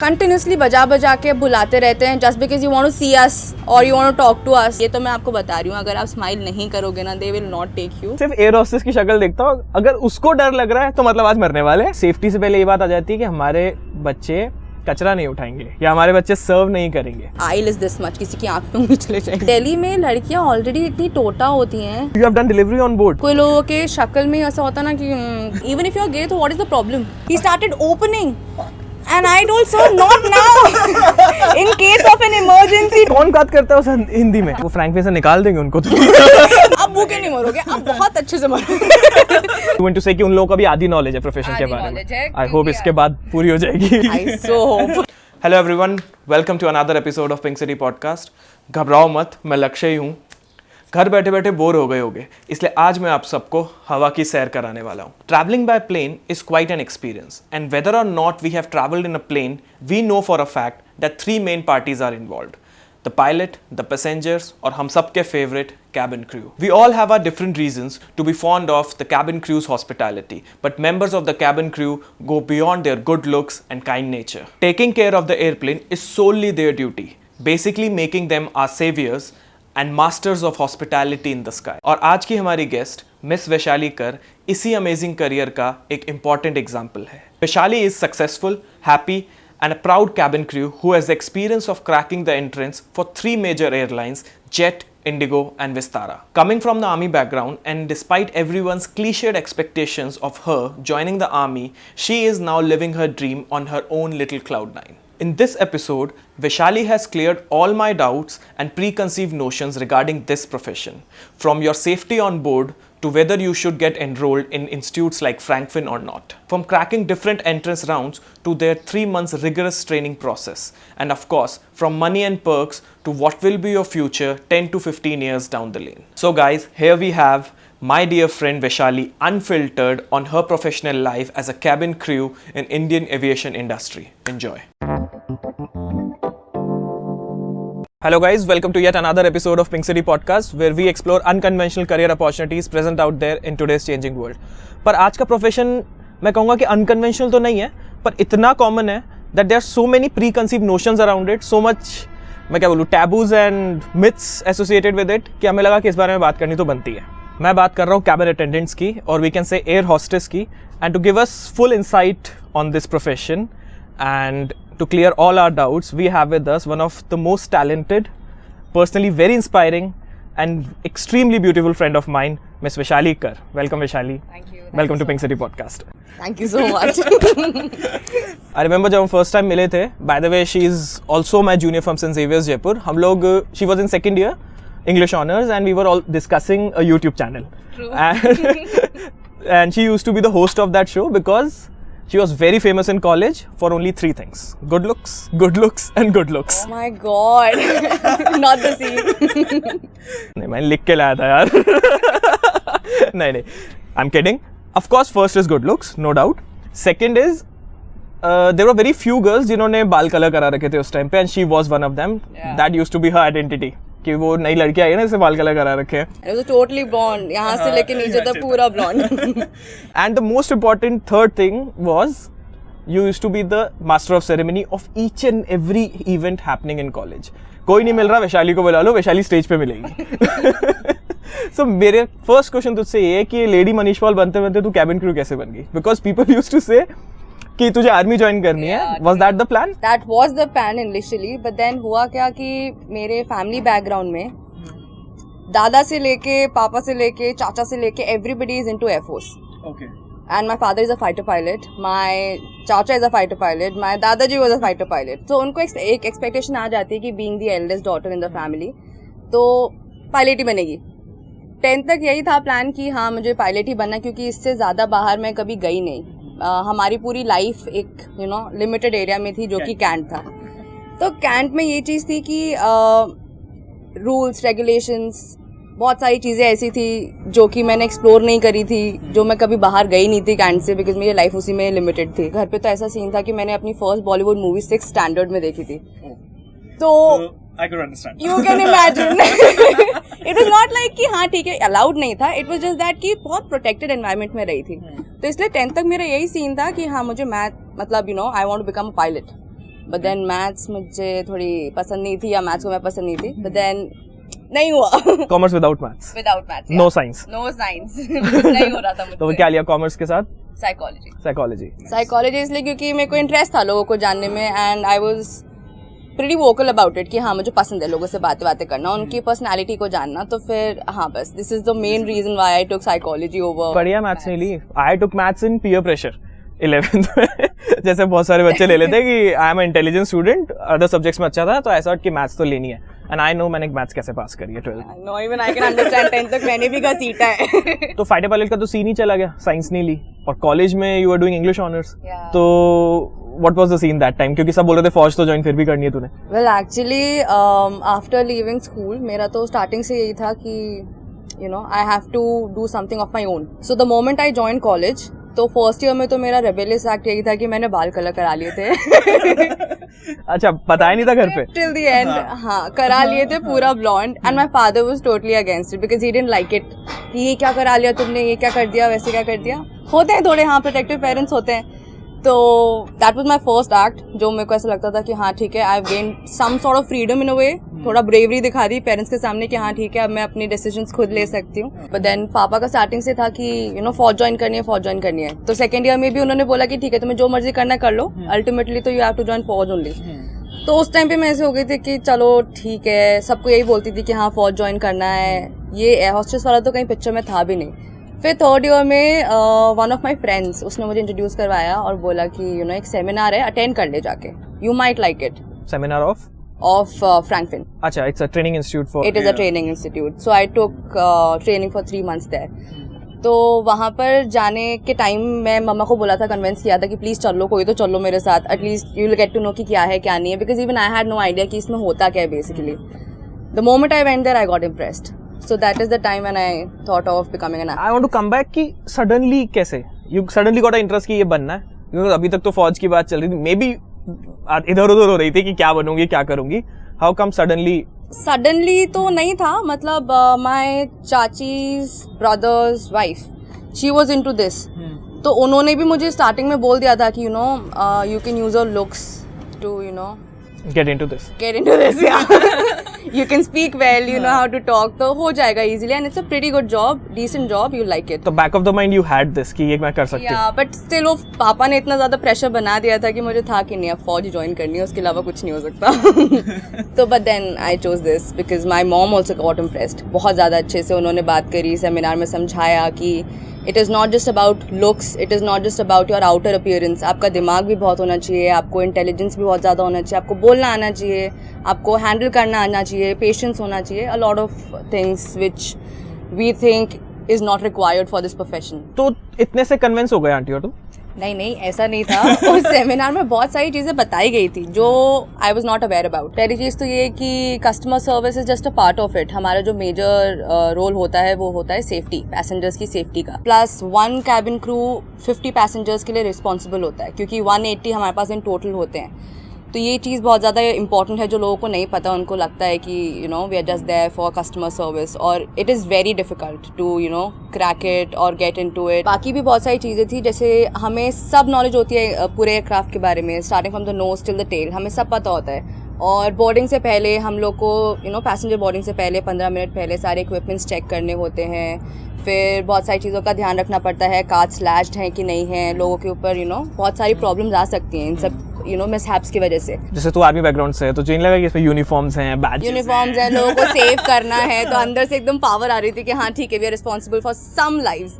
Continuously बजा बजा के बुलाते रहते हैं just because you want to see us और you want to talk to us. ये तो मैं आपको बता रही हूँ, अगर आप स्माइल नहीं करोगे ना they will not take you. सिर्फ एयर होस्टेस की शक्ल देखता हूँ, अगर उसको डर लग रहा है तो मतलब आज मरने वाले हैं। सेफ्टी से पहले ये बात आ जाती है कि हमारे बच्चे कचरा नहीं उठाएंगे या हमारे बच्चे सर्व नहीं करेंगे। आइल इज दिस मच, किसी की आंख में चले जाएंगे। दिल्ली में लड़कियां ऑलरेडी इतनी टोटा होती हैं। You have done delivery on board? कोई लोगों के शक्ल में ऐसा होता ना कि even if you are gay तो what is the problem. He started opening and I told sir not now in case of an emergency। कौन बात करता है उस हिंदी में? वो फ्रैंक से निकाल देंगे उनको तो। अब भूखे नहीं मरोगे, अब बहुत अच्छे से मरोगे। You want to say कि उन लोगों का भी आधी नॉलेज है प्रोफेशन के बारे में। I hope इसके बाद पूरी हो जाएगी। I so hope। Hello everyone, welcome to another episode of Pink City Podcast। घबराओ मत, मैं लक्ष्य ही हूँ। घर बैठे बैठे बोर हो गए होगे, इसलिए आज मैं आप सबको हवा की सैर कराने वाला हूँ। Travelling by plane is quite an experience and weather or not we have travelled in a plane, we know for a fact that three main parties are involved: the pilot, the passengers, और हम सबके favorite cabin crew. We all have our different reasons to be fond of the cabin crew's hospitality, but members of the cabin crew go beyond their good looks and kind nature. Taking care of the airplane is solely their duty, basically making them our saviors and masters of hospitality in the sky. और आज की हमारी guest miss Vaishali कर इसी amazing career का एक important example है। Vaishali is successful, happy, and a proud cabin crew who has the experience of cracking the entrance for three major airlines: Jet, Indigo, and Vistara. Coming from the army background, and despite everyone's cliched expectations of her joining the army, she is now living her dream on her own little cloud9. In this episode, Vaishali has cleared all my doubts and preconceived notions regarding this profession, from your safety on board to whether you should get enrolled in institutes like Frankfin or not, from cracking different entrance rounds to their 3 months rigorous training process, and of course, from money and perks to what will be your future 10 to 15 years down the lane. So guys, here we have my dear friend Vaishali unfiltered on her professional life as a cabin crew in Indian aviation industry. Enjoy. Hello guys, welcome to yet another episode of Pink City Podcast where we explore unconventional career opportunities present out there in today's changing world. पर आज का profession मैं कहूँगा कि unconventional तो नहीं है, पर इतना कॉमन है that there are so many preconceived notions around it, so much मैं क्या बोलूँ taboos and myths associated with it कि हमें लगा कि इस बारे में बात करनी तो बनती है। मैं बात कर रहा हूँ कैबिन अटेंडेंट्स की, और we can say air hostess की, and to give us full insight on this profession and to clear all our doubts, we have with us one of the most talented, personally very inspiring and extremely beautiful friend of mine, Miss Vaishali Kar. Welcome Vaishali. Thank you. Welcome to Pink City Podcast. Thank you so much। I remember जब हम first time मिले थे, by the way she is also my junior from St. Xavier's Jaipur. हम लोग she was in second year English honors and we were all discussing a YouTube channel. True. And she used to be the host of that show because she was very famous in college for only 3 things: good looks, and good looks. Oh my God, not the scene। नहीं, मैंने लिख के लाया था यार। नहीं, I'm kidding. Of course, first is good looks, no doubt. Second is there were very few girls जिन्होंने बाल कलर करा रखे थे उस टाइम पे, and she was one of them. Yeah. That used to be her identity. कि वो नई लड़की आई है ना जिसे बाल कलर करा रखे हैं। It was totally blonde, यहाँ से लेके नीचे तक पूरा blonde। And the most important third thing was you used to be the master of ceremony of each and every event happening in college. कोई नहीं मिल रहा, वैशाली को बुला लो, वैशाली स्टेज पे मिलेगी। So मेरे फर्स्ट क्वेश्चन तुझसे ये है कि लेडी मनीष पॉल बनते बनते तू कैबिन क्रू कैसे बन गई? Because people used to say कि तुझे आर्मी ज्वाइन करनी है। Was that the plan? That was the plan initially, but then हुआ क्या कि मेरे फैमिली बैकग्राउंड में दादा से लेके पापा से लेके चाचा से लेके everybody is into Air Force. Okay. And my father is a fighter pilot. My चाचा is a fighter pilot. My दादाजी was a fighter pilot. So उनको एक एक्सपेक्टेशन आ जाती है कि being the eldest daughter in the family, तो pilot ही बनेगी। 10th तक यही था प्लान कि हाँ मुझे पायलट ही बनना, क्योंकि इससे ज़्यादा बाहर मैं कभी गई नहीं। हमारी पूरी लाइफ एक लिमिटेड एरिया में थी जो कि कैंट था। तो कैंट में ये चीज़ थी कि रूल्स रेगुलेशंस बहुत सारी चीज़ें ऐसी थी जो कि मैंने एक्सप्लोर नहीं करी थी, जो मैं कभी बाहर गई नहीं थी कैंट से, बिकॉज मेरी लाइफ उसी में लिमिटेड थी। घर पे तो ऐसा सीन था कि मैंने अपनी first Bollywood movie 6th standard में देखी थी। तो I could understand. You can imagine. It was not like कि हाँ ठीक है अलाउड नहीं था, it was just that कि बहुत प्रोटेक्टेड एनवायरनमेंट में रही थी। तो इसलिए 10th तक मेरा यही सीन था कि हाँ मुझे मैथ मतलब I want to become a pilot. But then maths मुझे थोड़ी पसंद नहीं थी, या मैथ्स को मैं पसंद नहीं थी, बट देन नहीं हुआ। Commerce without maths? Without maths, no science? No science. नहीं हो रहा था मुझसे। तो क्या लिया कॉमर्स के साथ? साइकोलॉजी। साइकोलॉजी इसलिए क्योंकि मेरे को इंटरेस्ट था लोगों को जानने में, and I was pretty vocal about it कि हाँ मुझे पसंद है लोगों से बातें करना, उनकी पर्सनालिटी को जानना। तो फिर हाँ बस this is the main reason why I took psychology over. बढ़िया मैथ्स नहीं ली। I took maths in peer pressure 11th में। जैसे बहुत सारे बच्चे ले लेते हैं कि I am intelligent student, other subjects में अच्छा था, तो ऐसा कि मैथ्स तो लेनी है। एंड आई नो मैंने मैथ्स कैसे पास करी है 12th। No even I can understand, 10th तक मैंने भी घसीटा है। तो फाइटर पायलट का तो सीन ही चला गया, साइंस नहीं ली, और कॉलेज में you are doing English honours. तो what was the scene that time? क्योंकि सब बोल रहे थे फौज तो ज्वाइन फिर भी करनी है तूने। Well actually after leaving school मेरा तो स्टार्टिंग से यही था कि you know I have to do something of my own. So the moment I join college, तो फर्स्ट ईयर में तो मेरा रेबेलियस एक्ट यही था कि मैंने बाल कलर करा लिए थे। अच्छा, पता ही नहीं था घर पे? टिल द एंड हाँ करा लिए थे पूरा blonde, and my father was totally against it because he didn't like it कि ये क्या करा लिया तुमने, ये क्या कर दिया, वैसे क्या कर दिया। होते हैं थोड़े हाँ प्रोटेक्टिव पेरेंट्स होते हैं। तो that was my first act, जो मेरे को ऐसा लगता था कि हाँ ठीक है, I have gain some sort of freedom in a way. थोड़ा ब्रेवरी दिखा दी पेरेंट्स के सामने कि हाँ ठीक है अब मैं अपनी डिसीजंस खुद ले सकती हूँ। बट देन पापा का स्टार्टिंग से था कि यू नो फौज ज्वाइन करनी है। तो सेकंड ईयर में भी उन्होंने बोला कि ठीक है तुम्हें जो मर्जी करना कर लो, अल्टीमेटली तो यू हैव टू ज्वाइन फौज ओनली। तो उस टाइम पे मैं ऐसे हो गई थी कि चलो ठीक है, सबको यही बोलती थी कि हाँ फौज ज्वाइन करना है। ये एयर होस्टेस वाला तो कहीं पिक्चर में था भी नहीं। फिर थर्ड ईयर में वन ऑफ माई फ्रेंड्स उसने मुझे इंट्रोड्यूस करवाया और बोला कि यू नो एक सेमिनार है, अटेंड कर ले जाके, you might like it. Seminar of Frankfinn. अच्छा, it's a training institute for. It is a training institute. So I took training for 3 months there. तो वहाँ पर जाने के टाइम मैं मम्मा को बोला था, कन्विंस किया था कि प्लीज चलो, कोई तो चलो मेरे साथ, at least you will get to know कि क्या है क्या नहीं है, because even I had no idea कि इसमें होता क्या है basically. The moment I went there I got impressed. So that is the time when I thought of becoming an actor. I want to come back कि suddenly कैसे you suddenly got an interest कि ये बनना है? क्योंकि अभी तक तो फौज की बात चल रही थी, मे बी इधर उधर हो रही थी कि क्या बनूंगी क्या करूंगी। How come suddenly तो नहीं था, मतलब my चाची's brother's wife, she was into this. तो उन्होंने भी मुझे स्टार्टिंग में बोल दिया था कि you know you can use your looks to you know get into this, yeah. You can speak well, you know how to talk, तो हो जाएगा easily, and it's a pretty good job, decent job, you like it. तो back of the mind you had this कि ये मैं कर सकती हूँ। Yeah, but still वो पापा ने इतना ज़्यादा प्रेशर बना दिया था कि मुझे था कि नहीं अब फौज ज्वाइन करनी है, उसके अलावा कुछ नहीं हो सकता। तो but then I chose this because my mom also got impressed. बहुत ज़्यादा अच्छे से उन्होंने बात करी, सेमिनार में समझाया कि it is not just about looks, it is not just about your outer appearance. आपका दिमाग भी बहुत होना चाहिए, आपको इंटेलिजेंस भी बहुत ज़्यादा होना चाहिए, आपको बोलना आना चाहिए, आपको हैंडल करना आना चाहिए, पेशेंस होना चाहिए, a lot of things which we think is not required for this profession. तो इतने से कन्विंस हो गए आंटी और तुम? नहीं ऐसा नहीं था। उस सेमिनार में बहुत सारी चीज़ें बताई गई थी जो आई वॉज नॉट अवेयर अबाउट। पहली चीज़ तो ये कि customer service is just a part of it. हमारा जो मेजर रोल होता है वो होता है सेफ्टी, पैसेंजर्स की सेफ्टी का। प्लस 1 कैबिन क्रू 50 पैसेंजर्स के लिए रिस्पॉन्सिबल होता है, क्योंकि 180 हमारे पास इन टोटल होते हैं। तो ये चीज़ बहुत ज़्यादा इंपॉर्टेंट है, जो लोगों को नहीं पता, उनको लगता है कि you know we are just there for customer service, और it is very difficult to you know crack it और गेट इनटू इट। बाकी भी बहुत सारी चीज़ें थी, जैसे हमें सब नॉलेज होती है पूरे एयरक्राफ्ट के बारे में, starting from the nose till the tail, हमें सब पता होता है। और बोर्डिंग से पहले हम लोग को यू नो पैसेंजर बोर्डिंग से पहले 15 मिनट पहले सारे इक्विपमेंट्स चेक करने होते हैं। फिर बहुत सारी चीज़ों का ध्यान रखना पड़ता है, कार्ड स्लैश्ड हैं कि नहीं है, लोगों के ऊपर यू नो बहुत सारी प्रॉब्लम्स आ सकती हैं इन सब यू नो मिसहैप्स की वजह से। जैसे तू आर्मी बैकग्राउंड से है तो चेन लगा कि इसमें यूनिफॉर्म्स हैं, बैजेस हैं, लोगों को सेव करना है, तो अंदर से एकदम पावर आ रही थी कि हाँ ठीक है we are responsible for some lives,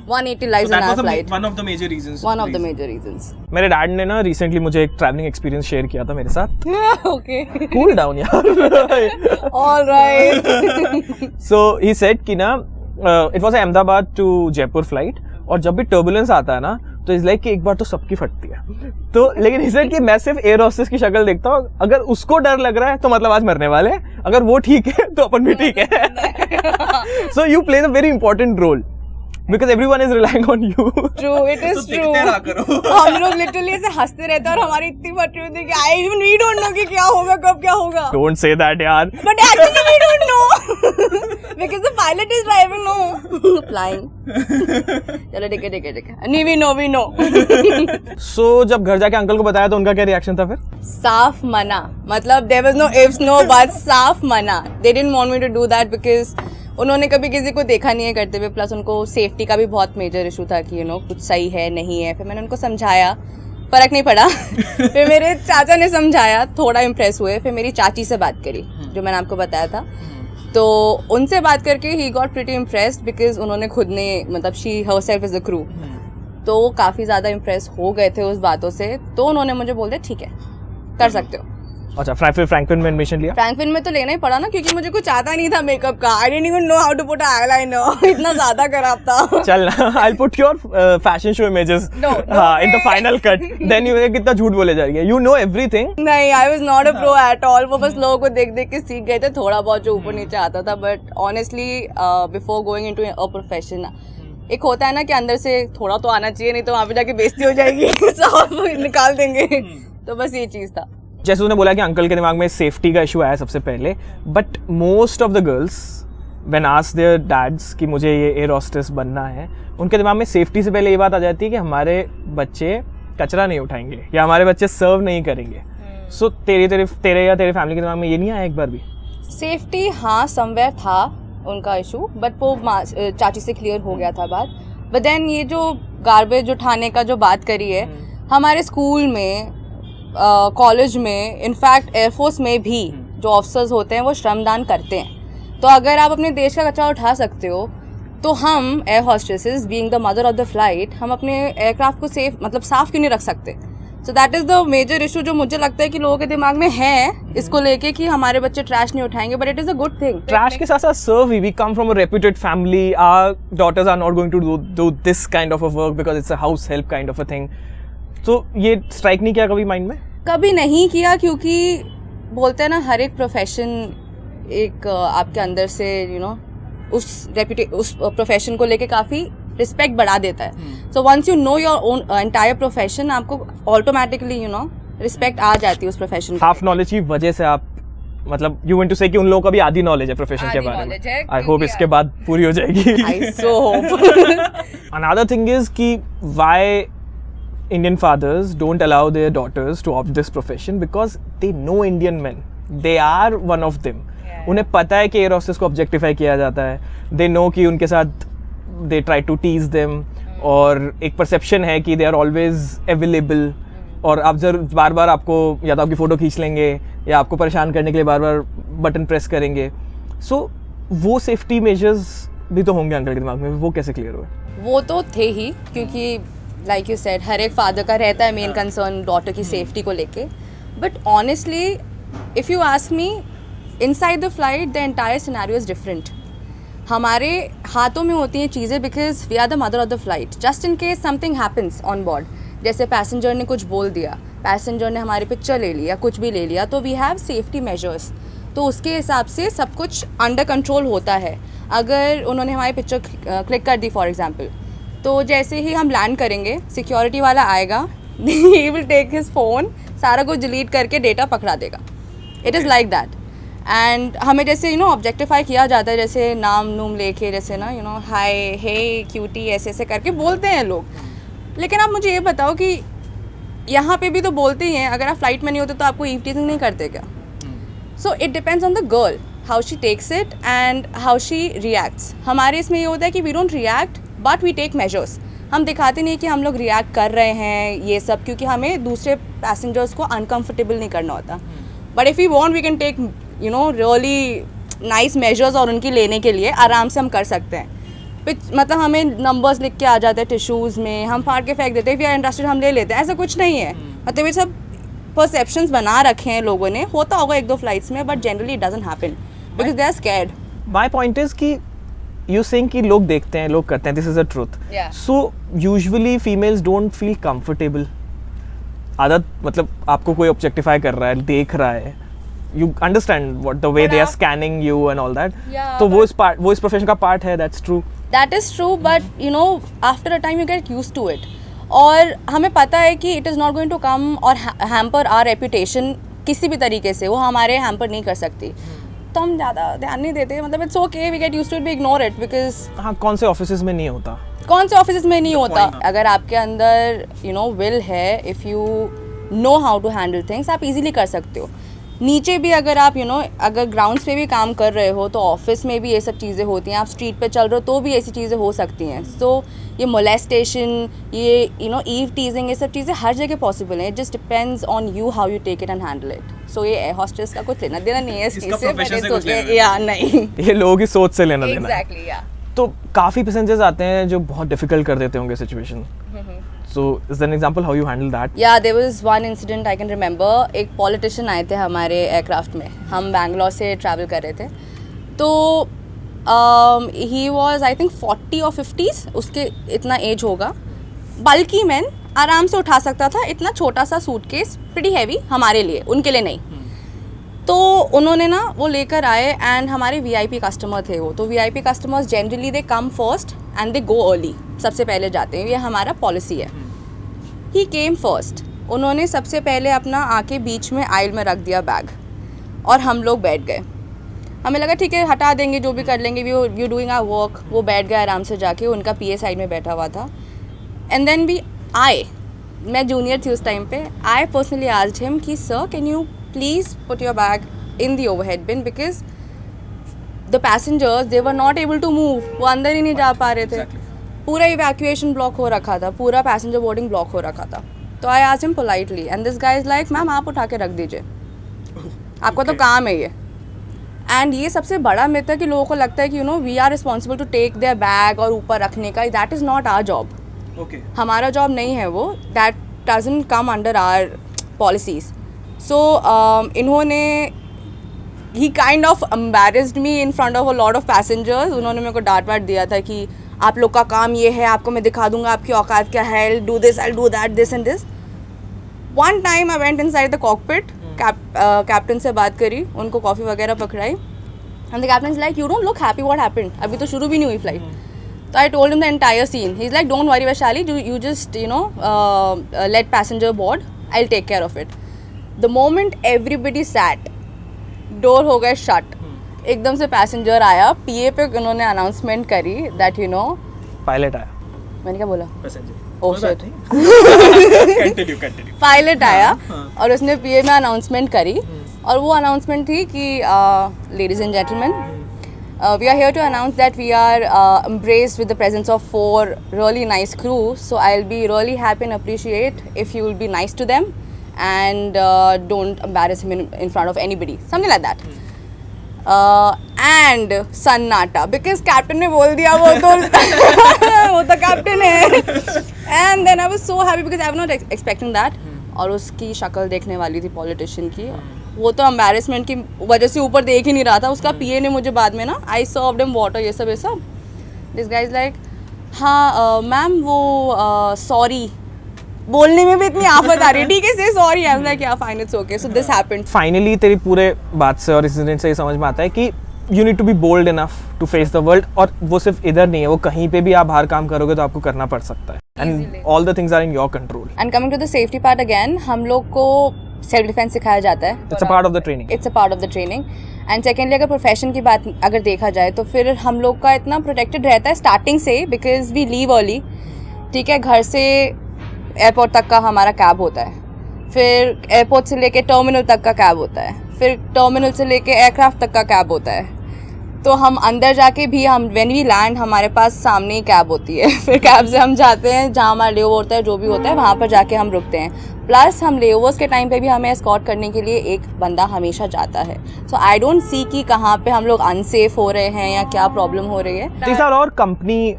180 lives in our flight. One of the major reasons. One of the major reasons. मेरे डैड ने ना रिसेंटली मुझे एक ट्रैवलिंग एक्सपीरियंस शेयर किया था मेरे साथ। Okay. Cool down यार। All right. So he said कि ना it was a Ahmedabad to Jaipur flight, और जब भी टर्बुलेंस आता है ना तो इस लाइक कि एक बार तो सबकी फटती है। तो लेकिन he said कि मैं सिर्फ एयर होस्टेस की शक्ल देखता हूँ, अगर उसको डर लग रहा है तो मतलब आज मरने वाले हैं, अगर वो ठीक है तो अपन भी ठीक है। So you play a very important role because everyone is relying on you. True, it is true. हम लोग लिटरली ऐसे हंसते रहते हैं और हमारी इतनी फटी होती है कि we don't know कि क्या होगा, कब क्या होगा. Don't say that यार. But actually we don't know because the pilot is driving, no flying. चलो ठीक है. नहीं, we know. So जब घर जाके अंकल को बताया तो उनका क्या रिएक्शन था फिर? साफ मना, मतलब there was no ifs, no buts, साफ मना. They didn't want me to do that because उन्होंने कभी किसी को देखा नहीं है करते हुए, प्लस उनको सेफ्टी का भी बहुत मेजर इशू था कि कुछ सही है नहीं है. फिर मैंने उनको समझाया, फर्क नहीं पड़ा. फिर मेरे चाचा ने समझाया, थोड़ा इम्प्रेस हुए. फिर मेरी चाची से बात करी, जो मैंने आपको बताया था. तो उनसे बात करके he got pretty impressed because उन्होंने खुद ने, मतलब she herself is a crew, तो वो काफ़ी ज़्यादा इम्प्रेस हो गए थे उस बातों से. तो उन्होंने मुझे बोल दिया ठीक है, कर सकते हो. अच्छा, फिर फ्रैंकफिन में एडमिशन लिया? फ्रैंकफिन में तो लेना ही पड़ा ना, क्योंकि मुझे कुछ आता नहीं था मेकअप का. I didn't even know how to put eyeliner. इतना ज्यादा खराब था. चल ना, I put your fashion show images in the final cut. Then you कितना झूठ बोले जा रही है. You know everything. नहीं, I was not a pro at all. वो बस लोगों को देख देख के सीख गए थे थोड़ा बहुत जो ऊपर नीचे आता था. But honestly before going into a profession, एक होता है ना कि अंदर से थोड़ा तो आना चाहिए, नहीं तो वहाँ पे जाके बेइज्जती हो जाएगी. सब निकाल देंगे. तो बस ये चीज था. जैसे उसने बोला कि अंकल के दिमाग में सेफ्टी का इशू आया सबसे पहले, but most of the girls when ask their dads कि मुझे ये एयर होस्टेस बनना है, उनके दिमाग में सेफ्टी से पहले ये बात आ जाती है कि हमारे बच्चे कचरा नहीं उठाएंगे या हमारे बच्चे सर्व नहीं करेंगे. सो तेरे या तेरे फैमिली के दिमाग में ये नहीं आया एक बार भी? सेफ्टी हाँ समवेयर था उनका इशू, बट वो चाची से क्लियर हो गया था बात. बट देन ये जो गार्बेज उठाने का जो बात करी है, हमारे स्कूल में, कॉलेज में, इनफैक्ट एयरफोर्स में भी जो ऑफिसर्स होते हैं वो श्रमदान करते हैं. तो अगर आप अपने देश का कचरा उठा सकते हो, तो हम air hostesses being the mother of the flight, हम अपने एयरक्राफ्ट को साफ क्यों नहीं रख सकते? So that is the major issue जो मुझे लगता है कि लोगों के दिमाग में है इसको लेके कि हमारे बच्चे ट्रैश नहीं उठाएंगे. But it is a good thing. Trash के साथ साथ serve we come from a reputed family. Our daughters are not going to do this kind of a work because it's a house help kind of a thing. तो ये strike नहीं किया कभी mind में? कभी नहीं किया, क्योंकि बोलते हैं ना हर एक प्रोफेशन एक आपके अंदर से उस प्रोफेशन को लेके काफ़ी रिस्पेक्ट बढ़ा देता है. So once you know your own entire profession, आपको ऑटोमेटिकली रिस्पेक्ट आ जाती है उस प्रोफेशन. हाफ नॉलेज की वजह से आप, मतलब यू वांट टू से कि उन लोगों का भी आधी नॉलेज है प्रोफेशन के बारे में. आई होप इसके बाद पूरी हो जाएगी. I so hope. Another thing is कि why Indian fathers don't allow their daughters to opt this profession because they know Indian men. They are one of them. उन्हें पता है कि एयर होस्टेस को ऑब्जेक्टिफाई किया जाता है. They know कि उनके साथ they try to tease them. और एक परसेप्शन है कि they are always available. और आप जब बार बार आपको या तो आपकी फ़ोटो खींच लेंगे या आपको परेशान करने के लिए बार बार बटन प्रेस करेंगे. सो वो सेफ्टी मेजर्स भी तो होंगे अंकल के दिमाग में, वो कैसे क्लियर हुए? वो तो थे ही, क्योंकि लाइक यू सेड हर एक फादर का रहता है मेन कंसर्न डॉटर की सेफ्टी को लेके. But honestly if you ask me, inside the flight the entire scenario is different. हमारे हाथों में होती हैं चीज़ें because we are the mother of the flight. Just in case something happens on board, जैसे पैसेंजर ने कुछ बोल दिया, पैसेंजर ने हमारी पिक्चर ले लिया, कुछ भी ले लिया, तो वी हैव सेफ्टी मेजर्स. तो उसके हिसाब से सब कुछ अंडर कंट्रोल होता है. अगर उन्होंने हमारी पिक्चर क्लिक कर दी फॉर एग्जाम्पल, तो जैसे ही हम लैंड करेंगे सिक्योरिटी वाला आएगा, he will take his phone, सारा कुछ डिलीट करके डेटा पकड़ा देगा. It is like that. And हमें जैसे ऑब्जेक्टिफाई किया जाता है, जैसे नाम नूम लेके, जैसे ना हाय हे क्यूटी ऐसे ऐसे करके बोलते हैं लोग. लेकिन आप मुझे ये बताओ कि यहाँ पे भी तो बोलते ही हैं. अगर आप फ्लाइट में नहीं होते तो आपको ईव टीजिंग नहीं करते क्या? So it depends on the girl how she takes it and how she reacts. हमारे इसमें ये होता है कि we don't react but we take measures. हम दिखाते नहीं कि हम लोग रिएक्ट कर रहे हैं ये सब, क्योंकि हमें दूसरे पैसेंजर्स को अनकम्फर्टेबल नहीं करना होता. But if you want we can take really nice measures, और उनकी लेने के लिए आराम से हम कर सकते हैं. मतलब हमें नंबर्स लिख के आ जाते हैं टिश्यूज़ में, हम फाड़ के फेंक देते हैं. वी आर इंटरेस्टेड हम ले लेते हैं. ऐसा कुछ नहीं है. मतलब ये सब परसेप्शंस बना रखे हैं लोगों ने. होता होगा एक दो फ्लाइट्स में, but generally it doesn't happen because they are scared. My point is कि यू सेइंग कि लोग देखते हैं, लोग करते हैं, this is a truth. So usually females don't feel comfortable. आदत, मतलब आपको कोई ऑब्जेक्टिफाई कर रहा है, देख रहा है, you understand what the way they are scanning you and all that. तो वो इस प्रोफेशन का पार्ट है, that's true. That is true, but you know after a time you get use to it. और हमें पता है कि it is not going to come और हैम्पर आवर रेपुटेशन किसी भी तरीके से. वो हमारे हैम्पर नहीं कर सकती, तो हम ज़्यादा ध्यान नहीं देते. मतलब it's okay, we get use to it, we ignore it. Because हाँ, कौन से ऑफिसेज में नहीं होता, कौन से ऑफिस में नहीं होता. अगर आपके अंदर यू नो विल है, if you know how to handle things, आप इजीली कर सकते हो. नीचे भी अगर आप अगर ग्राउंड्स पे भी काम कर रहे हो तो ऑफिस में भी ये सब चीज़ें होती हैं. आप स्ट्रीट पे चल रहे हो तो भी ऐसी चीज़ें हो सकती हैं. सो ये मोलेस्टेशन, ये ईव टीजिंग, ये सब चीज़ें हर जगह पॉसिबल हैं. It just depends on you how you take it and handle it. So ये एयर होस्टेस का कुछ लेना देना नहीं है इस चीज़ से, या नहीं. ये लोगों की सोच से लेना देना. एग्जैक्टली, या. तो काफ़ी पैसेंजर्स आते हैं जो बहुत डिफिकल्ट कर देते होंगे situation. So is there an example how you handle that? Yeah, there was one incident I can remember. एक पॉलिटिशियन आए थे हमारे एयरक्राफ्ट में. हम बैंगलोर से ट्रैवल कर रहे थे. तो ही वॉज आई थिंक 40 और 50s, उसके इतना एज होगा. बल्कि मैन आराम से उठा सकता था इतना छोटा सा सूटकेस, प्रीटी हैवी हमारे लिए, उनके लिए नहीं. तो उन्होंने ना वो लेकर आए एंड हमारे VIP कस्टमर थे वो. तो VIP customers generally they come first and they go early, सबसे पहले जाते हैं, ये हमारा पॉलिसी है. ही केम फर्स्ट. उन्होंने सबसे पहले अपना आके बीच में आइल में रख दिया बैग और हम लोग बैठ गए. हमें लगा ठीक है हटा देंगे, जो भी कर लेंगे, वी डूइंग आवर वर्क. वो बैठ गए आराम से जाके, उनका PA साइड में बैठा हुआ था. एंड देन वी आए, मैं जूनियर थी उस टाइम पे. आई पर्सनली आस्क्ड हिम कि sir can you please put your bag in the overhead bin, because the passengers they were not able to move. वो अंदर ही नहीं जा पा रहे थे. पूरा इवैक्यूएशन ब्लॉक हो रखा था, पूरा पैसेंजर बोर्डिंग ब्लॉक हो रखा था. तो I asked him politely and this guy is like ma'am आप उठा के रख दीजिए, आपका तो काम है ये. एंड ये सबसे बड़ा मिथ है कि लोगों को लगता है कि we are responsible to take their bag और ऊपर रखने का. That is not our job. हमारा जॉब नहीं है वो. That doesn't come under our policies. So इन्होंने ही kind of embarrassed me in front of a lot of passengers. उन्होंने मेरे को डांट वाट दिया था कि आप लोग का काम ये है, आपको मैं दिखा दूंगा आपकी औकात क्या है, I'll do this, I'll do that, this and this. One time I went inside the cockpit, captain से बात करी, उनको कॉफ़ी वगैरह पकड़ाई. And the captain is like, you don't look happy, what happened? अभी तो शुरू भी नहीं हुई फ्लाइट. तो I told him the entire scene. He's like, don't worry Vaishali, you just let passenger board, I'll take care of it. The moment everybody sat, door हो गए shut. एकदम से पैसेंजर आया, PA पे उन्होंने अनाउंसमेंट करी that pilot आया. मैंने क्या बोला? Passenger. Oh shit. Continue. Pilot आया और उसने PA में अनाउंसमेंट करी. और वो अनाउंसमेंट थी कि ladies and gentleman, we are here to announce that we are embraced with the presence of 4 really nice crew. So I'll be really happy and appreciate if you will be nice to them and don't embarrass him in front of anybody. Something like that. And सन्नाटा, because captain ने बोल दिया वो तो captain है. And then I was so happy because I was not expecting that. और उसकी शक्ल देखने वाली थी पॉलिटिशियन की. वो तो एम्बैरेसमेंट की वजह से ऊपर देख ही नहीं रहा था. उसका PA ने मुझे बाद में ना आई सर्व्ड हिम वाटर ये सब. दिस गाइज लाइक हाँ मैम वो सॉरी बोलने में भी इतनी आफत आ रही है. ठीक है से सॉरी. आई वाज लाइक या fine it's okay. So this happened. Finally तेरी पूरे बात से और इस इंसिडेंट से ये समझ में आता है कि you need to be bold enough to face the world. और वो सिर्फ इधर नहीं है, वो कहीं पे भी आप बाहर काम करोगे तो आपको करना पड़ सकता है. And all the things are in your control. And coming to the safety part again, हम लोग को सेल्फ डिफेंस सिखाया जाता है. It's a part of the training. It's a part of the training. And secondly अगर profession की बात अगर देखा जाए तो फिर हम लोग का इतना प्रोटेक्टेड रहता है स्टार्टिंग से, बिकॉज वी लीव अर्ली. ठीक है, घर से एयरपोर्ट तक का हमारा कैब होता है, फिर एयरपोर्ट से लेके टर्मिनल तक का कैब होता है, फिर टर्मिनल से लेके एयरक्राफ्ट तक का कैब होता है. तो हम अंदर जाके भी हम व्हेन वी लैंड हमारे पास सामने ही कैब होती है. फिर कैब से हम जाते हैं जहाँ हमारा लेओवर होता है, जो भी होता है वहाँ पर जाके हम रुकते हैं. प्लस हम लेओवर्स के टाइम पे भी हमें एस्कॉर्ट करने के लिए एक बंदा हमेशा जाता है. सो आई डोंट सी कि कहाँ पे हम लोग अनसेफ हो रहे हैं या क्या प्रॉब्लम हो रही है. These are all company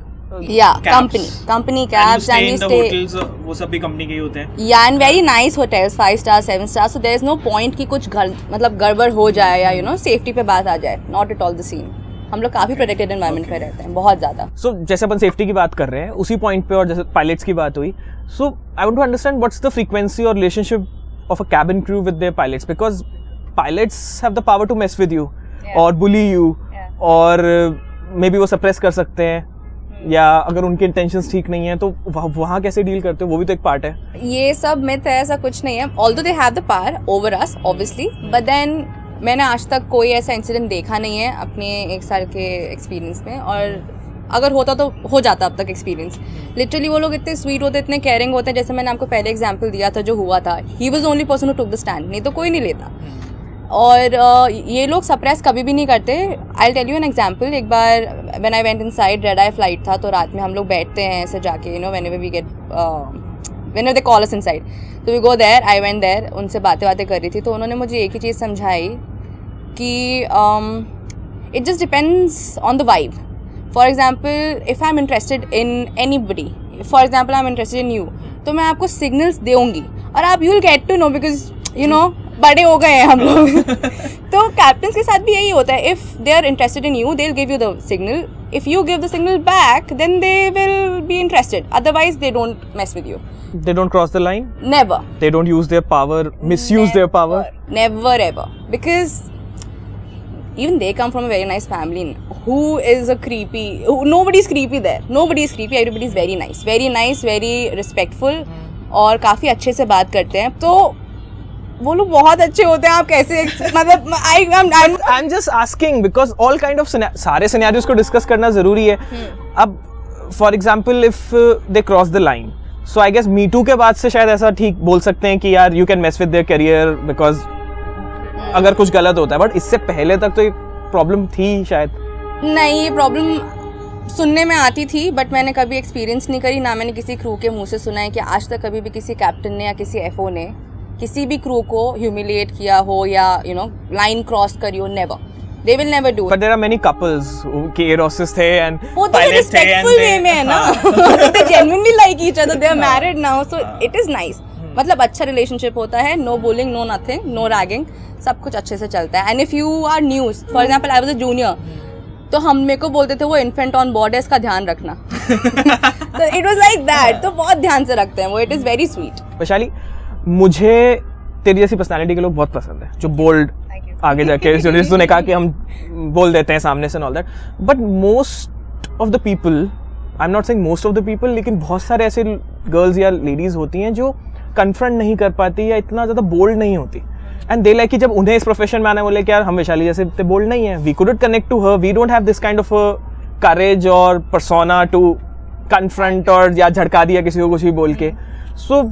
company cabs and we stay. वो सब भी कंपनी के ही होते हैं. या and very nice hotels, 5 star 7 star. So there is no point कि कुछ मतलब गड़बड़ हो जाए या सेफ्टी पे बात आ जाए. Not at all the scene. हम लोग काफी प्रोटेक्टेड एनवायरनमेंट में रहते हैं, बहुत ज्यादा. सो जैसे अपन सेफ्टी की बात कर रहे हैं उसी पॉइंट पे, और जैसे पायलट्स की बात हुई, so I want to understand what's the frequency और relationship of a cabin crew with their pilots, because pilots have the power to mess with you और बुली यू, और मे बी वो सप्रेस कर सकते हैं. या अगर उनके इंटेंशंस ठीक नहीं है तो वहाँ कैसे डील करते हो? वो भी तो एक पार्ट है। ये सब मिथ है, ऐसा कुछ नहीं है। Although they have the power over us obviously, but then मैंने आज तक कोई ऐसा इंसिडेंट देखा नहीं है अपने 1 साल के एक्सपीरियंस में, और अगर होता तो हो जाता अब तक एक्सपीरियंस। लिटरली वो लोग इतने स्वीट होते, इतने केयरिंग होते हैं। जैसे मैंने आपको पहले एग्जांपल दिया था जो हुआ था, he was only person who took the stand, नहीं तो कोई नहीं लेता। और ये लोग सप्रेस कभी भी नहीं करते। I tell you an example. एक बार when I went inside, red eye flight था, तो रात में हम लोग बैठते हैं ऐसे जाके, you know, whenever we get whenever they call us inside, तो we go there. I went there, उनसे बातें कर रही थी, तो उन्होंने मुझे एक ही चीज़ समझाई कि it just depends on the vibe. For example, if I am interested in anybody, for example I am interested in you, तो मैं आपको सिग्नल्स दूंगी और आप you will get to know, because you know बड़े हो गए हैं हम लोग। तो कैप्टन्स के साथ भी यही होता है। If they are interested in you, they will give you the signal. If you give the signal back, then they will be interested, otherwise they don't mess with you. They don't cross the line? Never. They don't use their power, misuse their power? Never ever. Because even they come from a very nice family. Who is a creepy? Nobody's creepy there. Nobody is creepy. Everybody is very nice, very respectful, और काफ़ी अच्छे से बात करते हैं। तो वो लोग बहुत अच्छे होते हैं। आप कैसे मतलब I'm just asking because all kind of सारे scenarios को discuss करना ज़रूरी है। अब for example if they cross the line, so I guess Me Too के बाद से शायद ऐसा ठीक बोल सकते हैं कि यार you can mess with their career because अगर कुछ गलत होता है, बट इससे पहले तक तो ये प्रॉब्लम थी शायद। नहीं, ये प्रॉब्लम सुनने में आती थी, बट मैंने कभी एक्सपीरियंस नहीं करी, ना मैंने किसी क्रू के मुंह से सुना है कि आज तक कभी भी किसी कैप्टन ने या किसी एफओ ने किसी भी क्रू को ह्यूमिलिएट किया हो या यू नो लाइन क्रॉस करी हो। Never, they will never do it. But there are many couples who के air hostess थे and वो तो respectful way में है ना। They genuinely like each other. They are married now, so it is nice. मतलब अच्छा रिलेशनशिप होता है, no bullying, no nothing, no ragging, सब कुछ अच्छे से चलता है। And if you are new, for example, I was a junior, तो हम मेरे को बोलते थे वो इन्फेंट ऑन बोर्ड है, इसका ध्यान रखना। तो इट वाज लाइक दैट। तो बहुत ध्यान से रखते हैं वो। It is very sweet. Vaishali, मुझे तेरी जैसी पर्सनालिटी के लोग बहुत पसंद है, जो बोल्ड आगे जाके तूने कहा कि हम बोल देते हैं सामने से, all that. But most of the people, I am not saying most of the people, लेकिन बहुत सारे ऐसे गर्ल्स या लेडीज होती हैं जो कन्फ्रंट नहीं कर पाती या इतना ज़्यादा बोल्ड नहीं होती। एंड दे लाइक कि जब उन्हें इस प्रोफेशन में आना बोले कि यार हम वैशाली जैसे इतने बोल्ड नहीं है, we couldn't connect to her, we don't have this kind of courage और पर्सोना टू कन्फ्रंट और या झड़का दिया किसी को कुछ भी बोल के। So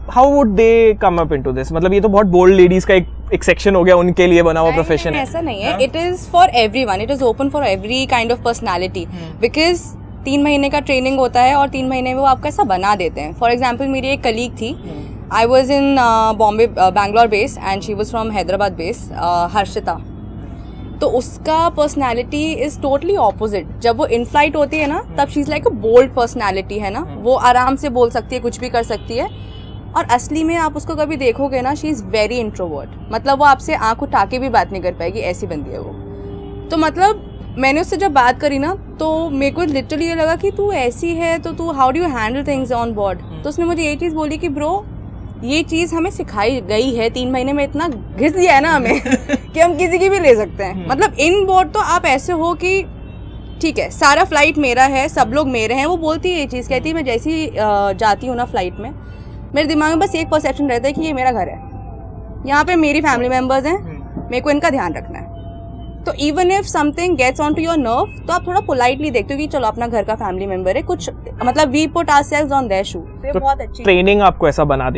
how would they come up into this? मतलब ये तो बहुत बोल्ड लेडीज का एक सेक्शन हो गया, उनके लिए बना हुआ प्रोफेशन है। ऐसा नहीं है, it is for everyone, it is open for every kind of personality. Because 3 महीने का ट्रेनिंग होता है और 3 महीने में वो आपका ऐसा बना देते हैं। फॉर एग्जाम्पल, मेरी एक कलीग थी, I was in Bangalore base and she was from Hyderabad base, Harshita. तो उसका पर्सनैलिटी इज टोटली ऑपोजिट। जब वो इन फ्लाइट होती है ना, तब she is like a bold personality है ना, वो आराम से बोल सकती है, कुछ भी कर सकती है। और असली में आप उसको कभी देखोगे ना, शी इज़ वेरी इंट्रोवर्ट। मतलब वो आपसे आंख उठा के भी बात नहीं कर पाएगी, ऐसी बंदी है वो। तो मतलब मैंने उससे जब बात करी ना, तो मेरे को लिटरली ये लगा कि तू ऐसी है तो तू how do you handle things on board. तो उसने मुझे ये चीज़ बोली कि ब्रो, ये चीज़ हमें सिखाई गई है, 3 महीने में इतना घिस दिया है ना हमें कि हम किसी की भी ले सकते हैं। मतलब इन बोर्ड तो आप ऐसे हो कि ठीक है, सारा फ्लाइट मेरा है, सब लोग मेरे हैं। वो बोलती है ये चीज़, कहती है मैं जैसी जाती हूँ ना फ्लाइट में, मेरे दिमाग में बस एक परसेप्शन रहता है कि ये मेरा घर है, यहाँ पे मेरी फैमिली मेम्बर्स हैं, मेरे को इनका ध्यान रखना है। तो even if something gets on to your nerve, तो आप थोड़ा पोलाइटली देखते हो कि चलो अपना घर का फैमिली मेंबर है, कुछ मतलब we put ourselves on their shoe. तो बहुत अच्छी ट्रेनिंग आपको ऐसा बना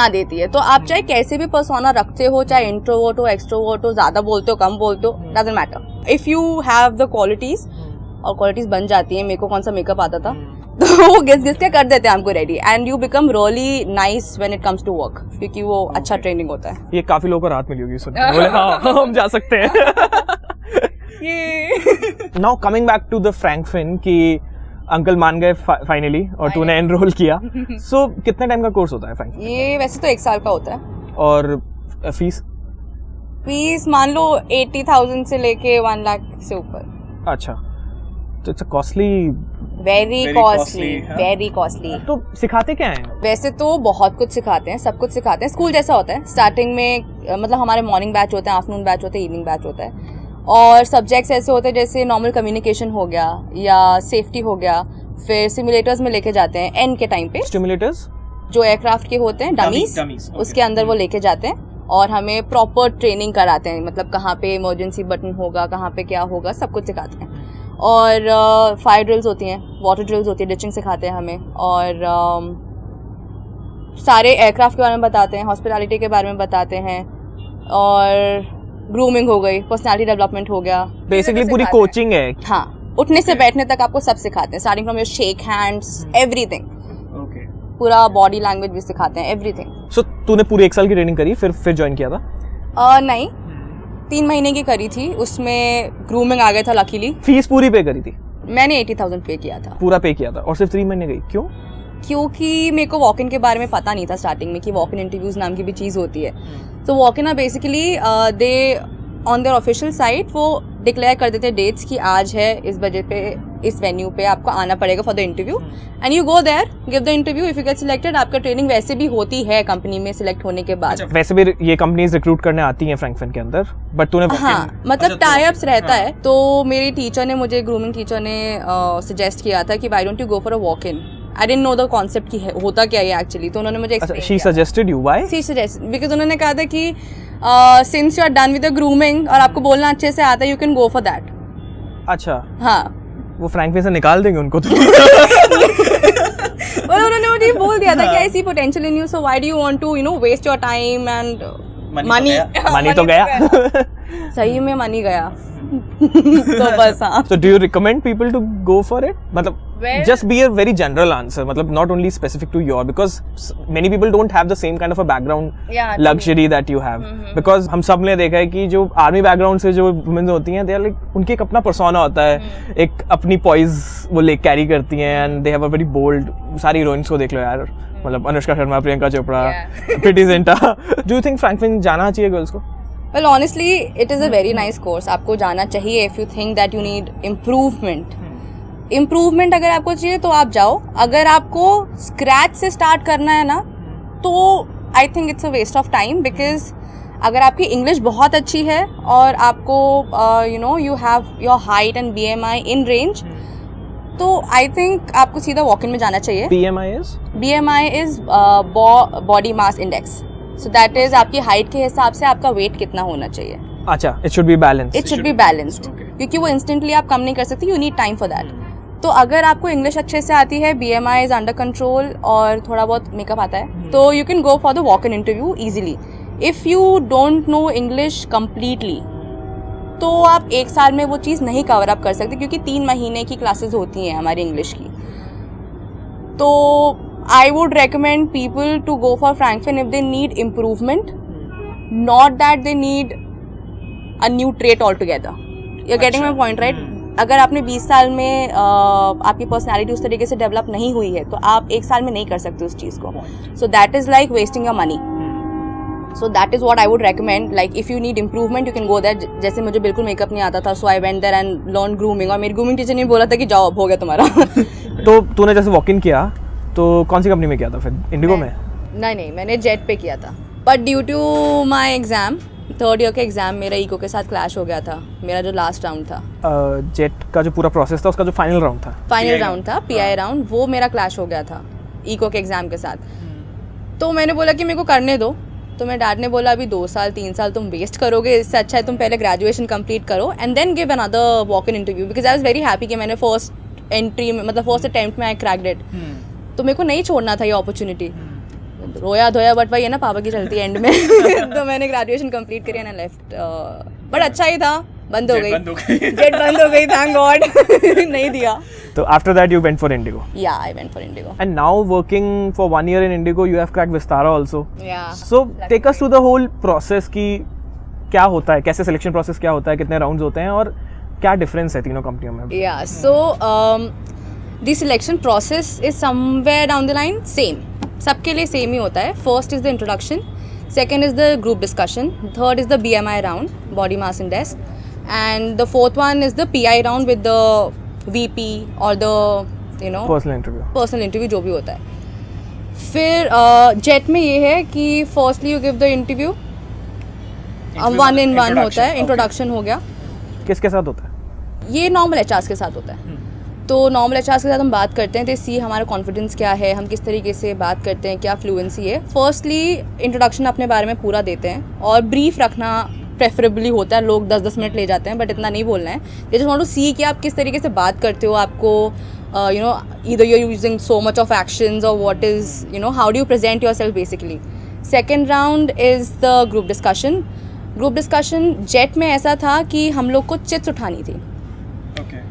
देती है। तो आप चाहे कैसे भी पर्सोना रखते हो, चाहे इंट्रोवर्ट हो, एक्सट्रोवर्ट हो, ज्यादा बोलते हो, कम बोलते हो, doesn't matter. If you have the qualities, और क्वालिटीज बन जाती है। मेरे को कौन सा मेकअप आता था, तो वो घिस के कर देते हैं हमको ready, and you become really nice when it comes to work, क्योंकि वो अच्छा ट्रेनिंग होता है। ये काफी लोगों को राहत मिली होगी सुनकर, बोले हाँ हम जा सकते हैं। Now coming back to the Frankfinn कि अंकल मान गए फाइनली और तूने एनरोल किया। सो कितने टाइम का कोर्स होता है फ्रैंक? ये वैसे तो 1 साल का होता है। और फीस मान लो 80,000 से लेके 1 लाख से ऊपर। अच्छा, तो इट्स कॉस्टली, वेरी कॉस्टली। तो सिखाते क्या हैं? वैसे तो बहुत कुछ सिखाते हैं, सब कुछ सिखाते हैं। स्कूल जैसा होता है। स्टार्टिंग में मतलब हमारे मॉर्निंग बैच होते हैं, आफ्टरनून बैच होते हैं, इवनिंग बैच होता है। और सब्जेक्ट्स ऐसे होते हैं जैसे नॉर्मल कम्युनिकेशन हो गया या सेफ्टी हो गया, फिर सिमुलेटर्स में लेके जाते हैं एंड के टाइम पे। स्टिमुलेटर्स जो एयरक्राफ्ट के होते हैं डमीज, उसके अंदर वो लेके जाते हैं और हमें प्रॉपर ट्रेनिंग कराते हैं, मतलब कहाँ पे इमरजेंसी बटन होगा, कहाँ पे क्या होगा, सब कुछ सिखाते हैं। और फायर ड्रिल्स होती हैं, वाटर ड्रिल्स होती है, डिचिंग सिखाते हैं हमें, और सारे एयरक्राफ्ट के बारे में बताते हैं, हॉस्पिटैलिटी के बारे में बताते हैं, और ग्रूमिंग हो गई, पर्सनालिटी डेवलपमेंट हो गया, बेसिकली पूरी कोचिंग है। हाँ, उठने से बैठने तक आपको सब सिखाते हैं, starting from your shake hands, everything, पूरा बॉडी लैंग्वेज भी सिखाते हैं, एवरीथिंग। सो तूने पूरी 1 साल की ट्रेनिंग करी, फिर ज्वाइन किया था? नहीं, 3 महीने की करी थी, उसमें ग्रूमिंग आ गया था लकीली। फीस पूरी पे करी थी? मैंने 80,000 पे किया था। पूरा पे किया था और सिर्फ 3 महीने गई, क्यों? क्योंकि मेरे को वॉक इन के बारे में पता नहीं था स्टार्टिंग में कि वॉक इन इंटरव्यूज नाम की भी चीज़ होती है। तो walk in basically they on their official site वो डिक्लेयर कर देते डेट्स कि आज है इस बजे पे इस वेन्यू पे आपको आना पड़ेगा for the interview, and you go there, give the interview, if you get selected. आपका ट्रेनिंग वैसे भी होती है कंपनी में सिलेक्ट होने के बाद। वैसे भी ये कंपनीज रिक्रूट करने आती हैं फ्रैंकफर्ट के अंदर, बट तूने हाँ, मतलब टाई अप्स रहता है। तो मेरी टीचर ने, मुझे ग्रूमिंग टीचर ने सजेस्ट किया था कि why don't you go for a walk in. I didn't know the concept की होता क्या है एक्चुअली, तो उन्होंने मुझे explain she suggested you, why? She suggested because उन्होंने कहा था कि since you are done with the grooming और आपको बोलना अच्छे से आता है, you can go for that. अच्छा, हाँ, वो फ्रैंकफर्ट से निकाल देंगे उनको तो। और उन्होंने मुझे बोल दिया था कि I see potential in you, so why do you want to waste your time and money. Money तो गया। सही में मनी गया। तो बस हाँ। So do you recommend people to go for it? मतलब just be a very general answer, मतलब not only specific to your, because many people don't have the same kind of a background luxury that you have. Because हम सब ने देखा है कि जो army background से जो वुमेन होती हैं, they are like, उनके एक अपना persona होता है, एक अपनी poise वो ले कैरी करती हैं, and they have a very bold, सारी हीरोइंस को देख लो यार, मतलब Anushka Sharma, Priyanka Chopra, Preity Zinta. Do you think Frankfurt जाना चाहिए गर्ल्स को? Well, honestly, it is a very nice course. आपको जाना चाहिए if you think that you need improvement. Improvement अगर आपको चाहिए तो आप जाओ। अगर आपको scratch से start करना है ना, तो I think it's a waste of time, because अगर आपकी English बहुत अच्छी है और आपको you have your height and BMI in range, तो I think आपको सीधा walk-in में जाना चाहिए। BMI is body mass index. So that is आपकी हाइट के हिसाब से आपका वेट कितना होना चाहिए। अच्छा, it should be balanced. It should be balanced. क्योंकि वो इंस्टेंटली आप कम नहीं कर सकते, you need time for that. तो अगर आपको इंग्लिश अच्छे से आती है, BMI is under control और थोड़ा बहुत मेकअप आता है, तो you can go for the walk-in interview easily. If you don't know English completely, तो आप 1 साल में वो चीज़ नहीं कवर अप कर सकते, क्योंकि 3 महीने की क्लासेस होती हैं हमारी इंग्लिश की। तो I would recommend people to go for Frankfurt if they need improvement, not that they need a new trait altogether. You're getting my point, right? अगर आपने 20 साल में आपकी पर्सनालिटी उस तरीके से डेवलप नहीं हुई है, तो आप 1 साल में नहीं कर सकते उस चीज़ को। So that is like wasting your money. So that is what I would recommend. Like if you need improvement, you can go there. जैसे मुझे बिल्कुल मेकअप नहीं आता था, so I went there and learned grooming. और मेरी grooming teacher ने बोला था कि जाओ, अब हो गया तुम्हारा। तो तूने जैसे वॉक इन किया, तो कौन सी कंपनी में किया था फिर? इंडिगो में? नहीं, मैंने जेट पे किया था, but due to my exam, 3rd year के एग्जाम, मेरा इको के साथ क्लैश हो गया था, मेरा जो लास्ट राउंड था। जेट का जो पूरा प्रोसेस था, उसका जो फाइनल राउंड था, PI राउंड, वो मेरा क्लैश हो गया था इको के एग्जाम के साथ। तो मैंने बोला कि मेरे को करने दो, तो मेरे डैड ने बोला अभी 2 साल 3 साल तुम वेस्ट करोगे, इससे अच्छा है तुम पहले ग्रेजुएशन कंप्लीट करो and then give another walk in interview, because I was very happy कि मैंने फर्स्ट एंट्री में, मतलब फर्स्ट अटेम्प्ट में आई क्रैक्ड इट। तो मेरे को नहीं छोड़ना था ये अपॉर्चुनिटी। रोया धोया, बट वही है ना, पापा की चलती है एंड में। तो मैंने ग्रेजुएशन कंप्लीट करी एंड आई लेफ्ट, बट अच्छा ही था, बंद हो गई, जेट बंद हो गई, थैंक गॉड। नहीं दिया। तो after that you went for IndiGo? Yeah, I went for IndiGo. And now working for 1 year in IndiGo, you have cracked Vistara also. Yeah, so take us through the whole process की क्या होता है, कैसे selection process क्या होता है, कितने rounds होते हैं और क्या डिफरेंस है तीनों कंपनियों में? या, सो the selection process is somewhere down the line same, सबके लिए सेम ही होता है। First is the introduction, second is the group discussion, third is the BMI round, body mass index, and the fourth one is the PI round with the VP और the personal interview जो भी होता है। फिर jet में ये है कि firstly you give the interview, 1-on-1 होता है, इंट्रोडक्शन हो गया, किसके साथ होता है? ये नॉर्मल एचआर्स के साथ होता है। तो नॉर्मल एचआर्स के साथ हम बात करते हैं तो सी हमारा कॉन्फिडेंस क्या है, हम किस तरीके से बात करते हैं, क्या फ्लुएंसी है। फर्स्टली इंट्रोडक्शन अपने बारे में पूरा देते हैं और ब्रीफ रखना प्रेफरेबली होता है। लोग 10-10 मिनट ले जाते हैं बट इतना नहीं बोलना है। They just want to see कि आप किस तरीके से बात करते हो, आपको you know either you are using so much of actions और what is you know how do you present yourself basically. Second round is the group discussion. Group discussion Jet में ऐसा था कि हम लोग को चिट्स उठानी थी।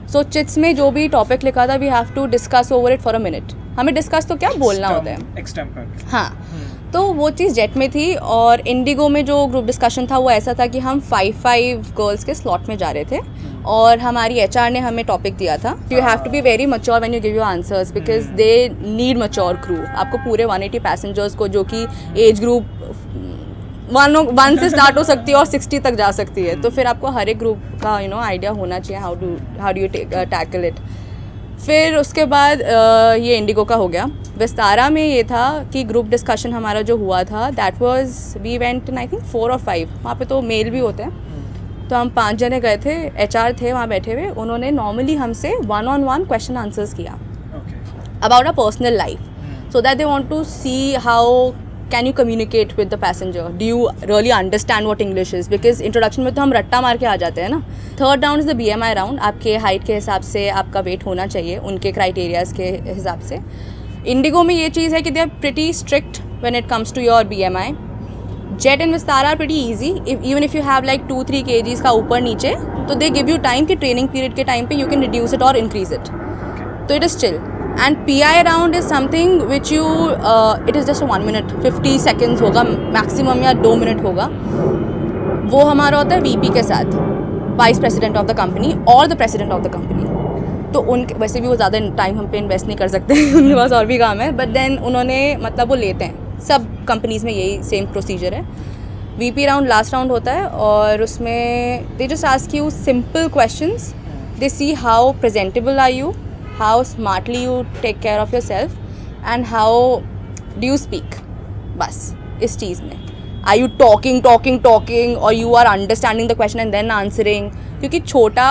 सो चिट्स में जो भी टॉपिक लिखा था we have to discuss over it for a minute. हमें डिस्कस तो क्या बोलना होता है, हाँ। तो वो चीज़ जेट में थी। और इंडिगो में जो ग्रुप डिस्कशन था वो ऐसा था कि हम 5 गर्ल्स के स्लॉट में जा रहे थे और हमारी एचआर ने हमें टॉपिक दिया था you have to be very mature when you give your answers because they need mature crew. आपको पूरे 180 पैसेंजर्स को, जो कि एज ग्रुप 1 से स्टार्ट हो सकती है और 60 तक जा सकती है, तो फिर आपको हर एक ग्रुप का यू नो आइडिया होना चाहिए how do you tackle it. फिर उसके बाद ये इंडिगो का हो गया। विस्तारा में ये था कि ग्रुप डिस्कशन हमारा जो हुआ था that was we went I think 4 और 5, वहाँ पे तो मेल भी होते हैं। तो हम 5 जने गए थे, एचआर थे वहाँ बैठे हुए। उन्होंने नॉर्मली हमसे 1-on-1 क्वेश्चन आंसर्स किया about a personal life so that they want to see how can you communicate with the passenger, do you really understand what English is, because introduction में तो हम रट्टा मार के आ जाते हैं ना। Third round is the BMI round. आपके हाइट के हिसाब से आपका वेट होना चाहिए उनके क्राइटेरियाज के हिसाब से। इंडिगो में ये चीज़ है कि they are pretty strict when it comes to your BMI। Jet and Vistara are pretty easy, even if you have like 2-3 kgs का ऊपर नीचे, तो दे गिव यू टाइम कि ट्रेनिंग पीरियड के टाइम पे यू कैन रिड्यूस इट और increase it, तो it is chill. And PI round is something which you it is just 1 minute 50 seconds होगा मैक्सिमम या 2 minute होगा। वो हमारा होता है VP के साथ, vice president of the company और the president of the company. तो उन वैसे भी वो ज़्यादा टाइम हम पे इन्वेस्ट नहीं कर सकते उनके पास और भी काम है, बट देन उन्होंने मतलब वो लेते हैं। सब कंपनीज़ में यही सेम प्रोसीजर है। VP राउंड लास्ट राउंड होता है और उसमें they just ask you simple questions. They see how presentable are you, how smartly you take care of yourself and how do you speak, बस इस चीज़ में are you talking or you are understanding the question and then answering। क्योंकि छोटा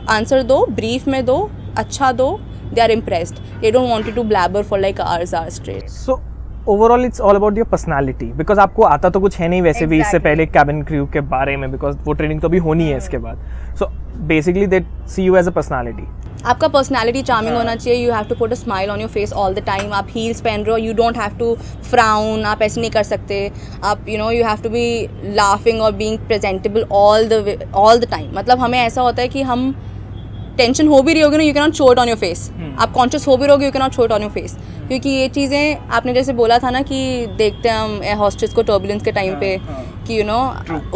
answer दो, brief में दो, अच्छा दो, they are impressed, they don't want you to blabber for like hours straight। So overall it's all about your personality because आपको आता तो कुछ है नहीं वैसे भी इससे पहले cabin crew के बारे में, because वो ट्रेनिंग तो अभी होनी है इसके बाद। So basically they see you as a personality। आपका पर्सनैलिटी चार्मिंग होना चाहिए। You have to put a smile on your face all the time. आप हील्स पहन रहे हो, you don't have to frown, आप ऐसे नहीं कर सकते। आप you know you have to be laughing और being presentable all the time. मतलब हमें ऐसा होता है कि हम टेंशन हो भी रही होगी ना, you can not show it on your face. आप कॉन्शियस हो भी रहोगे, you can not show it on your face, क्योंकि ये चीज़ें आपने जैसे बोला था ना कि देखते हैं हम एयर हॉस्टेस को टर्बुलेंस के टाइम पे कि यू नो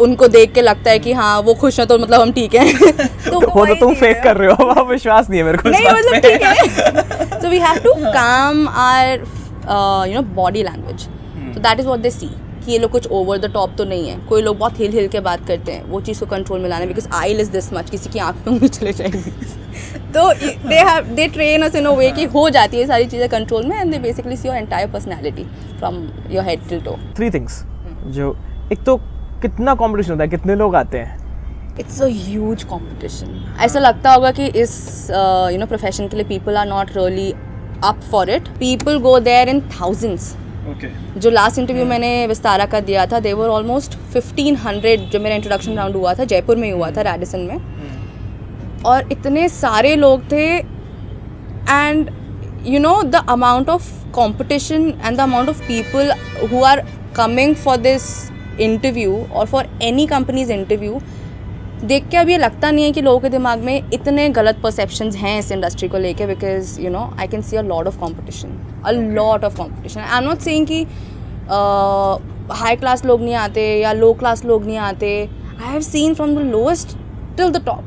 उनको देख के लगता है कि हाँ वो खुश है तो मतलब हम ठीक हैं तो वो तो तुम फेक कर रहे हो, अब विश्वास नहीं है मेरे को नहीं मतलब ठीक है। So we have to calm our you know body language, तो that is what they see कि ये लोग कुछ ओवर द टॉप तो नहीं है। कोई लोग बहुत हिल के बात करते हैं, वो चीज़ को कंट्रोल में लाना है, because I is this much, किसी की आँख में चले जाएंगी तो they train us in a वे कि हो जाती है सारी चीज़ें कंट्रोल में, and they basically see your entire personality from your head till toe. 3 things जो, एक तो कितना कंपटीशन होता है, कितने लोग आते हैं? It's a huge competition. ऐसा लगता होगा कि इस यू नो प्रोफेशन के लिए people are not really up for it. People go there in thousands. जो लास्ट इंटरव्यू मैंने विस्तारा का दिया था, देवर ऑलमोस्ट 1500। जो मेरा इंट्रोडक्शन राउंड हुआ था जयपुर में ही हुआ था, रेडिसन में, और इतने सारे लोग थे। And you know the amount of competition and the amount of people who are coming for this interview और फॉर एनी कंपनीज इंटरव्यू, देख के अब ये लगता नहीं है कि लोगों के दिमाग में इतने गलत परसेप्शंस हैं इस इंडस्ट्री को लेके, because you know I can see a lot of competition, a lot of competition. I am not saying कि हाई क्लास लोग नहीं आते या लो क्लास लोग नहीं आते। I have seen from the lowest till the top,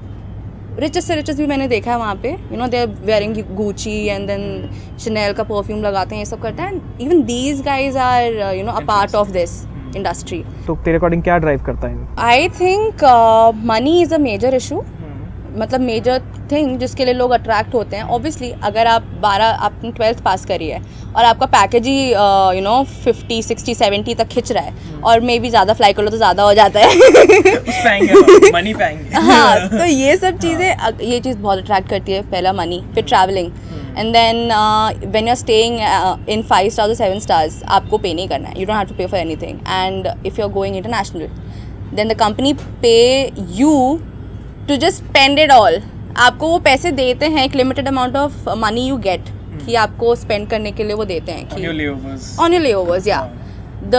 richest से richest भी मैंने देखा है वहाँ पे। You know they are wearing Gucci and then Chanel का परफ्यूम लगाते हैं, ये सब करते हैं। Even these guys are you know a part of this industry. तो तेरे अकॉर्डिंग क्या ड्राइव करता है? I think money is a major issue मतलब मेजर थिंग जिसके लिए लोग अट्रैक्ट होते हैं, ऑब्वियसली अगर आप 12th पास करी है और आपका पैकेज ही 50 60 70 तक खिंच रहा है और मे बी ज़्यादा फ्लाई कर लो तो ज़्यादा हो जाता है मनी पाएंगे। हाँ, तो ये सब चीज़ें, ये चीज़ बहुत अट्रैक्ट करती है। पहला मनी, फिर travelling, and then when you are staying in 5 stars or 7 stars, आपको पे नहीं करना है, you don't have to pay for anything. And if you are going international, then the company pay you to just spend it all. आपको वो पैसे देते हैं, एक limited amount of money you get कि आपको स्पेंड करने के लिए वो देते हैं कि ऑन योर लेओवर्स, या the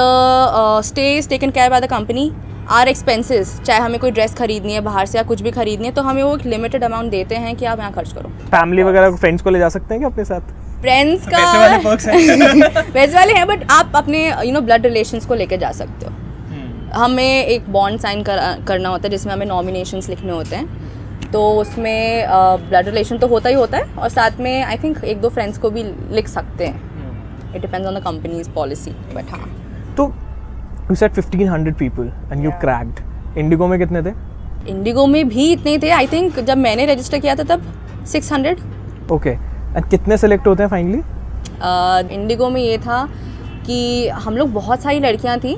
stay is taken care by the company. Our expenses, चाहे हमें कोई ड्रेस खरीदनी है बाहर से या कुछ भी खरीदनी है, तो हमें वो एक लिमिटेड अमाउंट देते हैं कि आप यहाँ खर्च करो। फैमिली वगैरह फ्रेंड्स को ले जा सकते हैं क्या अपने साथ? फ्रेंड्स का पैसे वाले हैं, बट आप अपने ब्लड रिलेशंस को लेके जा सकते हो। हमें एक बॉन्ड साइन करना होता है जिसमें हमें नॉमिनेशंस लिखने होते हैं, तो उसमें ब्लड रिलेशन तो होता ही होता है, और साथ में आई थिंक 1-2 फ्रेंड्स को भी लिख सकते हैं। It depends on the companies policy, but हाँ। तो you said 1500 people and you cracked. Indigo में कितने थे? इंडिगो में भी इतने ही थे, आई थिंक जब मैंने रजिस्टर किया था तब 600। ओके, एंड कितने सेलेक्ट होते हैं फाइनली? इंडिगो में ये था कि हम लोग बहुत सारी लड़कियां थी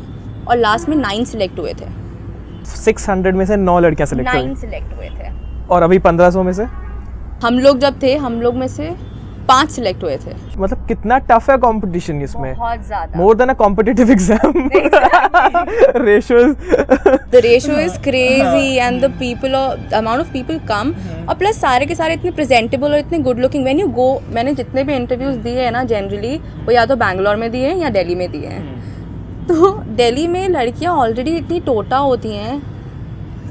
और लास्ट में 9 सिलेक्ट हुए थे। 600 में से 9 लड़कियां सिलेक्ट हुई? 9 सिलेक्ट हुए थे। और अभी 1500 में से हम लोग जब थे, हम लोग में से 5 सिलेक्ट हुए थे। मतलब कितना टफ है कंपटीशन इसमें? बहुत ज्यादा, more than a competitive exam. The ratio is crazy and the people, amount of people come, और प्लस सारे के सारे इतने प्रेजेंटेबल और इतने good looking. When you go, मैंने जितने भी इंटरव्यूज दिए हैं ना, जनरली वो या तो बैंगलोर में दिए हैं या दिल्ली में दिए हैं। तो दिल्ली में लड़कियां ऑलरेडी इतनी टोटा होती हैं,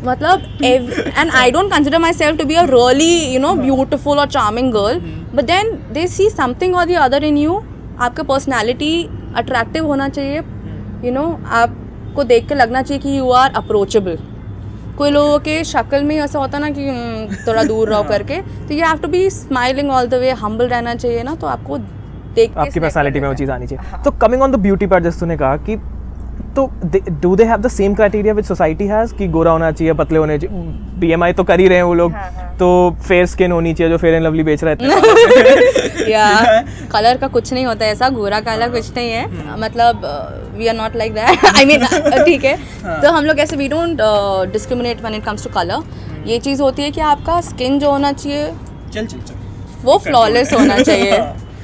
मतलब and I don't consider myself to be a really beautiful और charming girl, but then they see something और द अदर इन यू। आपका पर्सनैलिटी अट्रैक्टिव होना चाहिए, आपको देख के लगना चाहिए कि यू आर अप्रोचेबल। कोई लोगों के शक्ल में ऐसा होता ना कि थोड़ा दूर रहो करके, तो you have to be smiling all the way, humble रहना चाहिए ना, तो आपको देख के आपकी पर्सनालिटी में वो चीज़ आनी चाहिए। तो coming on the beauty part, जैसे तूने कहा कि तो do they have the same criteria which society has कि गोरा होना चाहिए, पतले होने चाहिए? BMI तो कर ही रहे हैं वो लोग, तो फेयर स्किन होनी चाहिए जो फेयर एंड लवली बेच रहे थे। या कलर का कुछ नहीं होता है ऐसा, गोरा काला कुछ नहीं है, मतलब we are not like that. I mean ठीक है, तो हम लोग ऐसे we don't discriminate when it comes to colour. ये चीज़ होती है कि आपका स्किन जो होना चाहिए वो फ्लॉलेस होना चाहिए,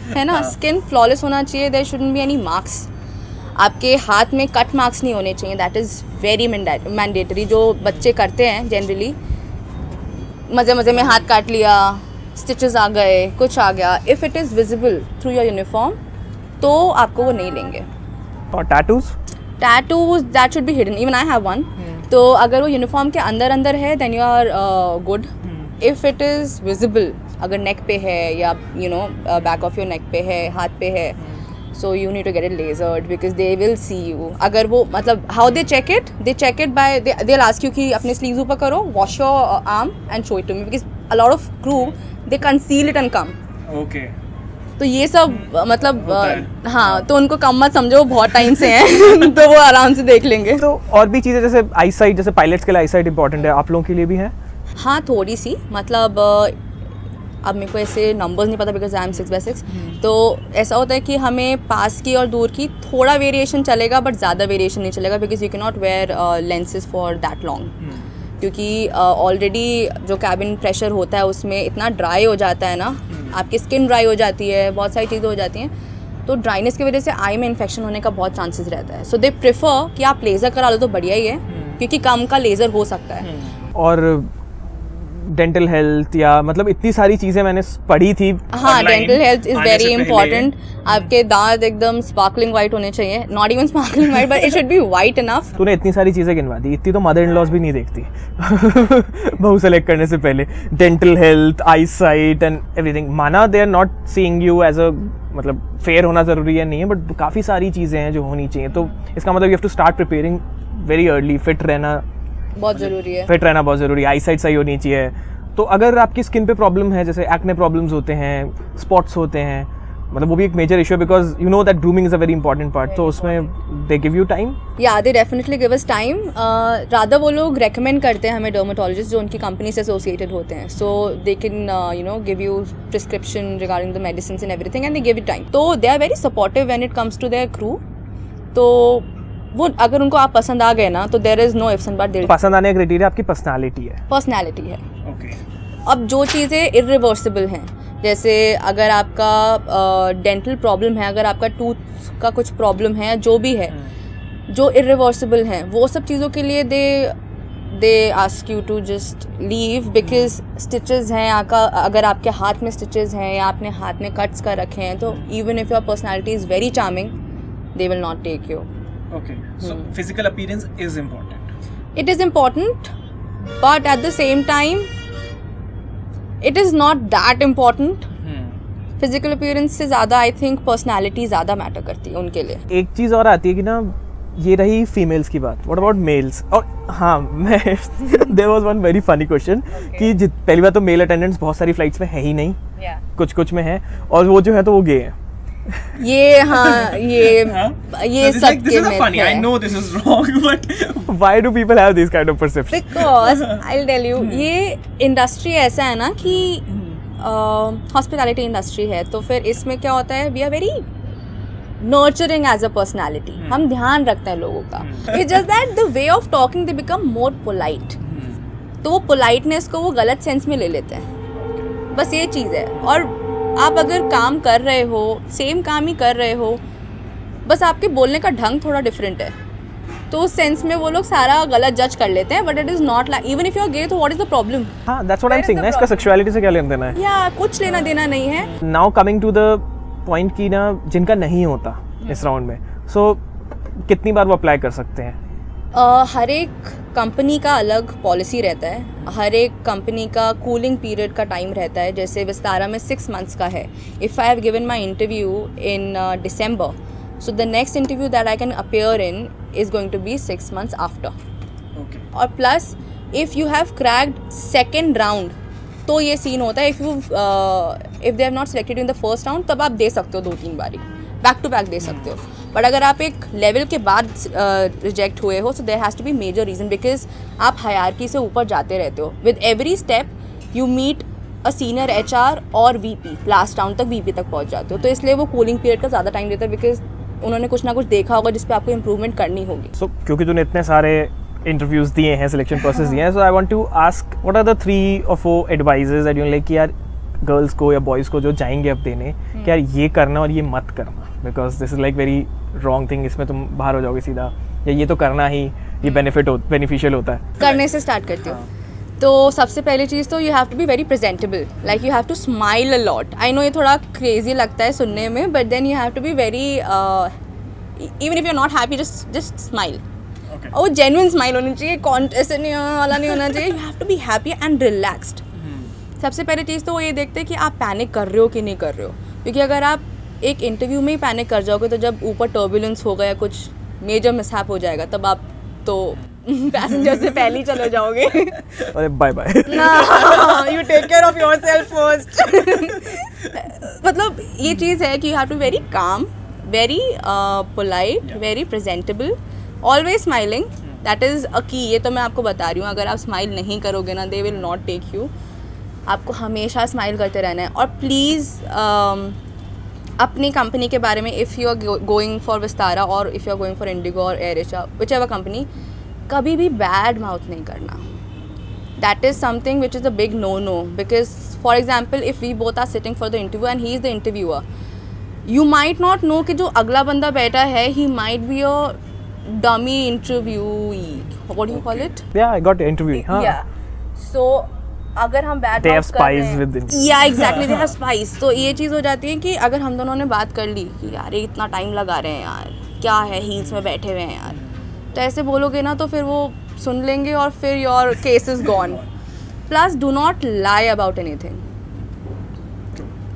है ना, स्किन फ्लॉलेस होना चाहिए। There shouldn't be any marks, आपके हाथ में कट मार्क्स नहीं होने चाहिए, दैट इज़ वेरी मैंडेटरी। जो बच्चे करते हैं जनरली, मज़े में हाथ काट लिया, स्टिचेस आ गए, कुछ आ गया, if it is visible through your uniform तो आपको वो नहीं लेंगे। और tattoos that should be hidden, even I have one. तो अगर वो यूनिफॉर्म के अंदर है then you are good. If it is visible, अगर नेक पे है या बैक ऑफ योर नेक पे है, हाथ पे है, so you need to get it lasered because they will see you. अगर वो मतलब how they check it by they'll ask you कि अपने sleeves ऊपर करो, wash your arm and show it to me, because a lot of crew they conceal it and come. Okay. तो ये सब मतलब हाँ, तो उनको कम मत समझो, बहुत टाइम से हैं तो वो आराम से देख लेंगे। तो और भी चीज़ें जैसे आई साइट, जैसे पायलट्स के लिए आई साइट इंपॉर्टेंट है, आप लोगों के लिए भी है? हाँ, थोड़ी सी, मतलब अब मेरे को ऐसे नंबर्स नहीं पता बिकॉज आई एम 6/6। तो ऐसा होता है कि हमें पास की और दूर की थोड़ा वेरिएशन चलेगा, बट ज़्यादा वेरिएशन नहीं चलेगा, because you can not wear lenses for that long, क्योंकि ऑलरेडी जो कैबिन प्रेशर होता है उसमें इतना ड्राई हो जाता है ना, आपकी स्किन ड्राई हो जाती है, बहुत सारी चीज़ें हो जाती हैं, तो ड्राइनेस की वजह से आई में इन्फेक्शन होने का बहुत चांसेस रहता है। सो दे प्रेफर कि आप लेज़र करा लो तो बढ़िया ही है, क्योंकि कम का लेज़र हो सकता है। और डेंटल हेल्थ या मतलब इतनी सारी चीज़ें मैंने पढ़ी थी। हाँ, dental health is very important. आपके दांत एकदम स्पार्कलिंग वाइट होने चाहिए, not even sparkling white but it should be white enough. तूने इतनी सारी चीज़ें गिनवा दी, इतनी तो मदर इन लॉज भी नहीं देखती बहू सेलेक्ट करने से पहले। Dental health, eyesight and everything. माना they are not seeing you as a, मतलब फेयर होना ज़रूरी है नहीं है, बट काफ़ी सारी चीज़ें हैं जो होनी चाहिए। तो इसका मतलब you have to start preparing very early. Fit रहना बहुत ज़रूरी है, बहुत ज़रूरी है। आई साइट सही होनी चाहिए। तो अगर आपकी स्किन पे प्रॉब्लम है, जैसे एक्ने प्रॉब्लम्स होते हैं, स्पॉट्स होते हैं, मतलब वो भी एक मेजर इशू है because you know that grooming is a very important part, तो उसमें दे गिव यू टाइम? या they definitely give us time. Rather वो लोग रेकमेंड करते हैं हमें डर्मेटोलॉजिस्ट जो उनकी कंपनी से एसोसिएटेड होते हैं, so they can give you prescription regarding the medicine and everything and they give you time. तो they are very supportive when it comes to their crew. तो वो अगर उनको आप पसंद आ गए ना तो there is no ifs and but. पसंद आने का क्राइटेरिया आपकी पर्सनालिटी है? पर्सनैलिटी है। ओके। अब जो चीज़ें इरिवर्सिबल हैं, जैसे अगर आपका डेंटल प्रॉब्लम है, अगर आपका टूथ का कुछ प्रॉब्लम है, जो भी है जो इरिवर्सिबल हैं, वो सब चीज़ों के लिए they ask you to just leave because stitches हैं अगर आपके हाथ में स्टिचेस हैं या आपने हाथ में कट्स कर रखे हैं, तो even if your personality is very charming they will not take you. Okay, so physical appearance is important? It is important but at the same time it is not that important. Physical appearance से ज़्यादा I think personality ज़्यादा matter करती है उनके लिए। एक चीज़ और आती है कि ना, ये रही फीमेल्स की बात, व्हाट अबाउट मेल्स? और हाँ, मैं there was one very funny question कि पहली बात तो मेल अटेंडेंट्स बहुत सारी फ्लाइट्स में है ही नहीं, कुछ में है, और वो जो है तो वो गे हैं। ये हाँ ये सबके में है। I know this is wrong, but why do people have this kind of perception? Because I'll tell you, ये इंडस्ट्री ऐसा है ना कि हॉस्पिटैलिटी इंडस्ट्री है, तो फिर इसमें क्या होता है, we are very nurturing as a personality, हम ध्यान रखते हैं लोगों का। It's just that the way of talking they become more polite, तो वो पोलाइटनेस को वो गलत सेंस में ले लेते हैं, बस ये चीज़ है। और आप अगर काम कर रहे हो, सेम काम ही कर रहे हो, बस आपके बोलने का ढंग थोड़ा डिफरेंट है, तो उस सेंस में वो लोग सारा गलत जज कर लेते हैं, but it is not like even if you are gay, तो व्हाट इज द प्रॉब्लम? हाँ, that's what I am saying ना, इसका सेक्सुअलिटी से क्या लेना देना है? या कुछ लेना देना नहीं है। Now coming to the point की ना, जिनका नहीं होता इस राउंड में, सो कितनी बार वो अप्लाई कर सकते हैं? हर एक कंपनी का अलग पॉलिसी रहता है, हर एक कंपनी का कूलिंग पीरियड का टाइम रहता है। जैसे विस्तारा में 6 months का है। If I have given my interview in December, so the next interview that I can appear in is going to be 6 months after. Okay. और plus if you have cracked second round, तो ये scene होता है, if they have not selected in the first round, तब आप दे सकते हो 2-3 बारी बैक टू बैक दे सकते हो। बट अगर आप एक लेवल के बाद रिजेक्ट हुए हो, so there has to be major reason, because आप हायरार्की से ऊपर जाते रहते हो। With every step you meet a senior HR और VP, लास्ट राउंड तक VP तक पहुंच जाते हो, तो इसलिए वो कूलिंग पीरियड का ज़्यादा टाइम देता है, बिकॉज उन्होंने कुछ ना कुछ देखा होगा जिस पे आपको इम्प्रूवमेंट करनी होगी। सो क्योंकि तूने इतने सारे इंटरव्यूज दिए हैं, सिलेक्शन प्रोसेस दिए हैं, so I want to ask what are the 3 or 4 advices that you like कि यार गर्ल्स को या बॉयज़ को जो जाएंगे अब देने, कि यार ये करना और ये मत करना, because this is like very wrong thing, इसमें तुम बाहर हो जाओगे सीधा, या ये तो करना ही, ये बेनिफिशियल होता है। करने से स्टार्ट करती हूँ। तो सबसे पहली चीज़ तो you have to be very presentable, like you have to smile a lot. I know ये थोड़ा क्रेजी लगता है सुनने में, but then you have to be very, even if you are not happy, just smile. और वो genuine smile होनी चाहिए, ऐसे नहीं वाला नहीं होना चाहिए। You have to be happy and relaxed. सबसे पहली चीज़ तो वो ये देखते हैं कि आप पैनिक कर रहे हो कि नहीं कर रहे हो, क्योंकि अगर आप एक इंटरव्यू में ही पैनिक कर जाओगे, तो जब ऊपर टर्बुलेंस होगा या कुछ मेजर मिसहैप हो जाएगा, तब आप तो पैसेंजर से पहले ही चले जाओगे। अरे bye bye, you take care of yourself first. मतलब ये चीज़ है कि you have to very calm, very polite, very presentable, always smiling, that is a key. ये तो मैं आपको बता रही हूँ, अगर आप स्माइल नहीं करोगे ना, they will not take you. आपको हमेशा स्माइल करते रहना है। और प्लीज़ अपनी कंपनी के बारे में, if you are going for Vistara और if you are going for IndiGo और Air Asia, whichever company, कभी भी बैड माउथ नहीं करना। That is something which is a big no, because for example if we both are sitting for the interview and he is the interviewer, you might not know कि जो अगला बंदा बैठा है, he might be a dummy interviewee, what do you call it? या I got interview. हाँ, सो अगर हम bad they have spies with them. या एग्जैक्टली, दे हैव स्पाइस। तो ये चीज़ हो जाती है कि अगर हम दोनों ने बात कर ली कि यार ये इतना टाइम लगा रहे हैं यार, क्या है हील्स में बैठे हुए हैं यार, तो ऐसे बोलोगे ना तो फिर वो सुन लेंगे और फिर your case is gone. Plus do not lie about anything.